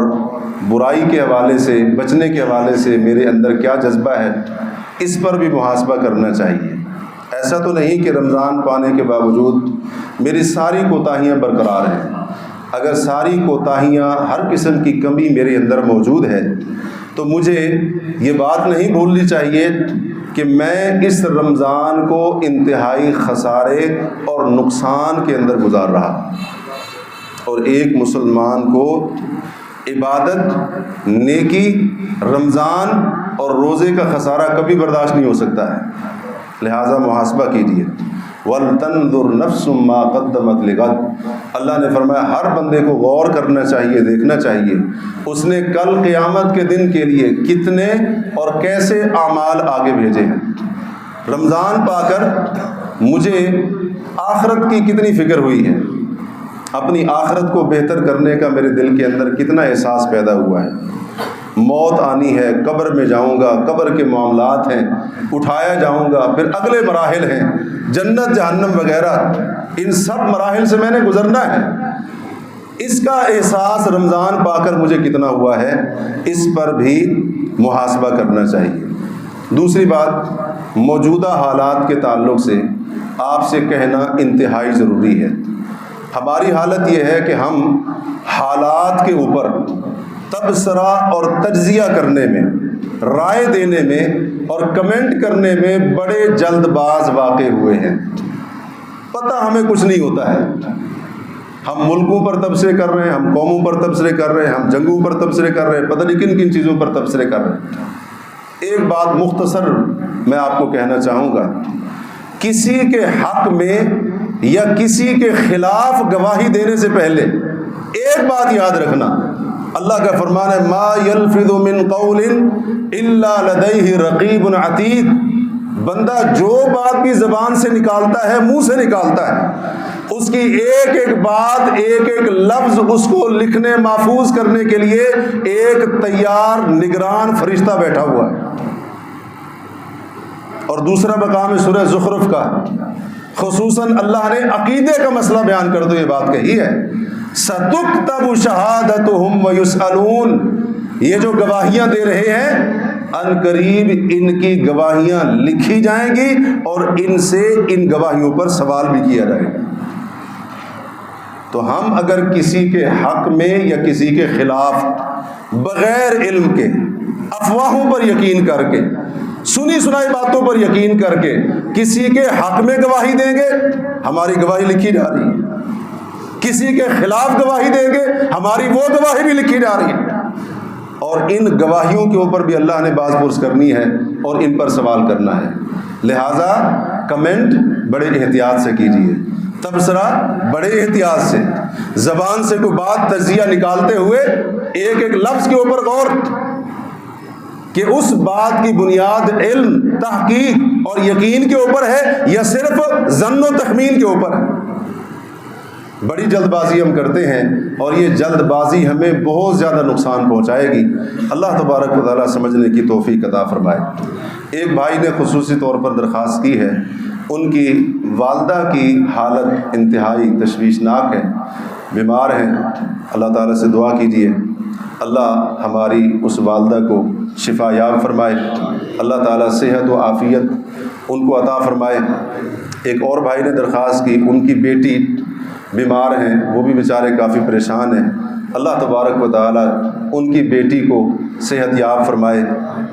برائی کے حوالے سے، بچنے کے حوالے سے میرے اندر کیا جذبہ ہے، اس پر بھی محاسبہ کرنا چاہیے۔ ایسا تو نہیں کہ رمضان پانے کے باوجود میری ساری کوتاہیاں برقرار ہیں، اگر ساری کوتاہیاں، ہر قسم کی کمی میرے اندر موجود ہے تو مجھے یہ بات نہیں بھولنی چاہیے کہ میں اس رمضان کو انتہائی خسارے اور نقصان کے اندر گزار رہا۔ اور ایک مسلمان کو عبادت، نیکی، رمضان اور روزے کا خسارہ کبھی برداشت نہیں ہو سکتا ہے۔ لہٰذا محاسبہ کیجیے۔ وَلْتَنْظُرْ نَفْسٌ مَا قَدَّمَتْ لِغَدٍ، اللہ نے فرمایا ہر بندے کو غور کرنا چاہیے، دیکھنا چاہیے اس نے کل قیامت کے دن کے لیے کتنے اور کیسے اعمال آگے بھیجے ہیں۔ رمضان پا کر مجھے آخرت کی کتنی فکر ہوئی ہے، اپنی آخرت کو بہتر کرنے کا میرے دل کے اندر کتنا احساس پیدا ہوا ہے۔ موت آنی ہے، قبر میں جاؤں گا، قبر کے معاملات ہیں، اٹھایا جاؤں گا، پھر اگلے مراحل ہیں، جنت جہنم وغیرہ، ان سب مراحل سے میں نے گزرنا ہے۔ اس کا احساس رمضان پا کر مجھے کتنا ہوا ہے، اس پر بھی محاسبہ کرنا چاہیے۔ دوسری بات، موجودہ حالات کے تعلق سے آپ سے کہنا انتہائی ضروری ہے۔ ہماری حالت یہ ہے کہ ہم حالات کے اوپر تبصرہ اور تجزیہ کرنے میں، رائے دینے میں اور کمنٹ کرنے میں بڑے جلد باز واقع ہوئے ہیں۔ پتہ ہمیں کچھ نہیں ہوتا ہے، ہم ملکوں پر تبصرے کر رہے ہیں، ہم قوموں پر تبصرے کر رہے ہیں، ہم جنگوں پر تبصرے کر رہے ہیں، پتہ نہیں کن کن چیزوں پر تبصرے کر رہے ہیں۔ ایک بات مختصر میں آپ کو کہنا چاہوں گا، کسی کے حق میں یا کسی کے خلاف گواہی دینے سے پہلے ایک بات یاد رکھنا، اللہ کا فرمان ہے ما یلفظ من قول الا لدیہ رقیب عتید، بندہ جو بات بھی زبان سے نکالتا ہے، منہ سے نکالتا ہے، اس کی ایک ایک بات، ایک ایک لفظ اس کو لکھنے، محفوظ کرنے کے لیے ایک تیار نگران فرشتہ بیٹھا ہوا ہے۔ اور دوسرا مقام ہے سورہ زخرف کا، خصوصاً اللہ نے عقیدے کا مسئلہ بیان کر دو یہ بات کہی ہے، سَتُكْتَبُ شَهَادَتُهُمْ وَيُسْأَلُونَ، یہ جو گواہیاں دے رہے ہیں ان قریب ان کی گواہیاں لکھی جائیں گی اور ان سے ان گواہیوں پر سوال بھی کیا جائے گا۔ تو ہم اگر کسی کے حق میں یا کسی کے خلاف بغیر علم کے، افواہوں پر یقین کر کے، سنی سنائی باتوں پر یقین کر کے کسی کے حق میں گواہی دیں گے، ہماری گواہی لکھی جا رہی ہے، کسی کے خلاف گواہی دیں گے، ہماری وہ گواہی بھی لکھی جا رہی ہے، اور ان گواہیوں کے اوپر بھی اللہ نے باز پرس کرنی ہے اور ان پر سوال کرنا ہے۔ لہٰذا کمنٹ بڑے احتیاط سے کیجیے، تبصرہ بڑے احتیاط سے، زبان سے کوئی بات تجزیہ نکالتے ہوئے ایک ایک لفظ کے اوپر غور کہ اس بات کی بنیاد علم، تحقیق اور یقین کے اوپر ہے یا صرف ظن و تخمین کے اوپر ہے۔ بڑی جلد بازی ہم کرتے ہیں اور یہ جلد بازی ہمیں بہت زیادہ نقصان پہنچائے گی۔ اللہ تبارک و تعالیٰ سمجھنے کی توفیق عطا فرمائے۔ ایک بھائی نے خصوصی طور پر درخواست کی ہے، ان کی والدہ کی حالت انتہائی تشویشناک ہے، بیمار ہیں، اللہ تعالیٰ سے دعا کیجیے اللہ ہماری اس والدہ کو شفا یاب فرمائے، اللہ تعالیٰ صحت و عافیت ان کو عطا فرمائے۔ ایک اور بھائی نے درخواست کی، ان کی بیٹی بیمار ہیں، وہ بھی بیچارے کافی پریشان ہیں، اللہ تبارک و تعالیٰ ان کی بیٹی کو صحت یاب فرمائے،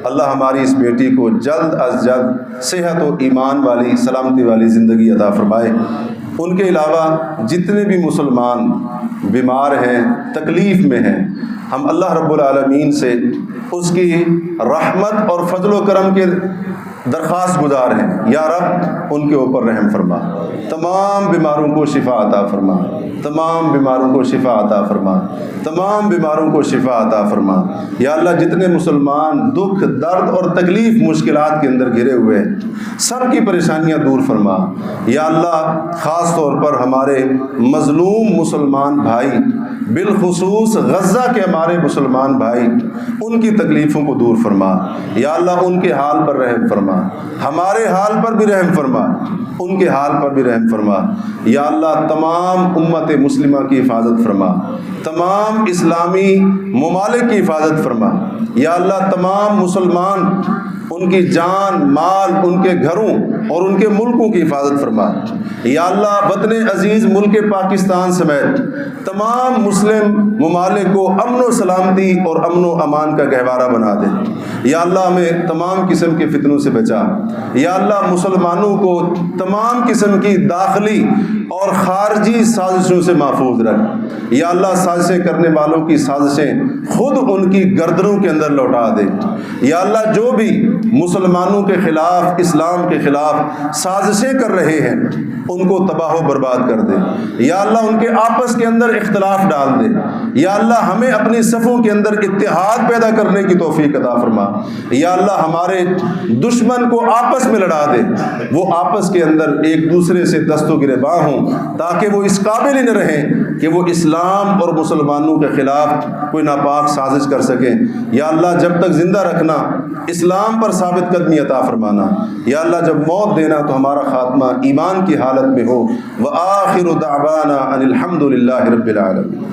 اللہ ہماری اس بیٹی کو جلد از جلد صحت و ایمان والی، سلامتی والی زندگی عطا فرمائے۔ ان کے علاوہ جتنے بھی مسلمان بیمار ہیں، تکلیف میں ہیں، ہم اللہ رب العالمین سے اس کی رحمت اور فضل و کرم کے درخواست گزار ہیں، یا رب ان کے اوپر رحم فرما، تمام بیماروں کو شفا عطا فرما، تمام بیماروں کو شفا عطا فرما، تمام بیماروں کو شفا عطا فرما۔ یا اللہ جتنے مسلمان دکھ، درد اور تکلیف، مشکلات کے اندر گھرے ہوئے ہیں، سب کی پریشانیاں دور فرما۔ یا اللہ خاص طور پر ہمارے مظلوم مسلمان بھائی، بالخصوص غزہ کے ہمارے مسلمان بھائی، ان کی تکلیفوں کو دور فرما۔ یا اللہ ان کے حال پر رحم فرما، ہمارے حال پر بھی رحم فرما، ان کے حال پر بھی رحم فرما۔ یا اللہ تمام امت مسلمہ کی حفاظت فرما، تمام اسلامی ممالک کی حفاظت فرما۔ یا اللہ تمام مسلمان ان کی جان مال ان کے گھروں اور ان کے ملکوں کی حفاظت فرما۔ یا اللہ وطن عزیز ملک پاکستان سمیت تمام مسلم ممالک کو امن و سلامتی اور امن و امان کا گہوارہ بنا دے۔ یا اللہ ہمیں تمام قسم کے فتنوں سے بچا۔ یا اللہ مسلمانوں کو تمام قسم کی داخلی اور خارجی سازشوں سے محفوظ رکھ۔ یا اللہ سازشیں کرنے والوں کی سازشیں خود ان کی گردنوں کے اندر لوٹا دے۔ یا اللہ جو بھی مسلمانوں کے خلاف اسلام کے خلاف سازشیں کر رہے ہیں ان کو تباہ و برباد کر دے۔ یا اللہ ان کے آپس کے اندر اختلاف ڈال دے۔ یا اللہ ہمیں اپنی صفوں کے اندر اتحاد پیدا کرنے کی توفیق عطا فرما۔ یا اللہ ہمارے دشمن کو آپس میں لڑا دے، وہ آپس کے اندر ایک دوسرے سے دست و گریباں ہوں، تاکہ وہ اس قابل ہی نہ رہیں کہ وہ اسلام اور مسلمانوں کے خلاف کوئی ناپاک سازش کر سکیں۔ یا اللہ جب تک زندہ رکھنا اسلام پر ثابت قدمی عطا فرمانا۔ یا اللہ جب موت دینا تو ہمارا خاتمہ ایمان کی حالت میں ہو۔ وآخر دعوانا ان الحمد للہ رب العالمین۔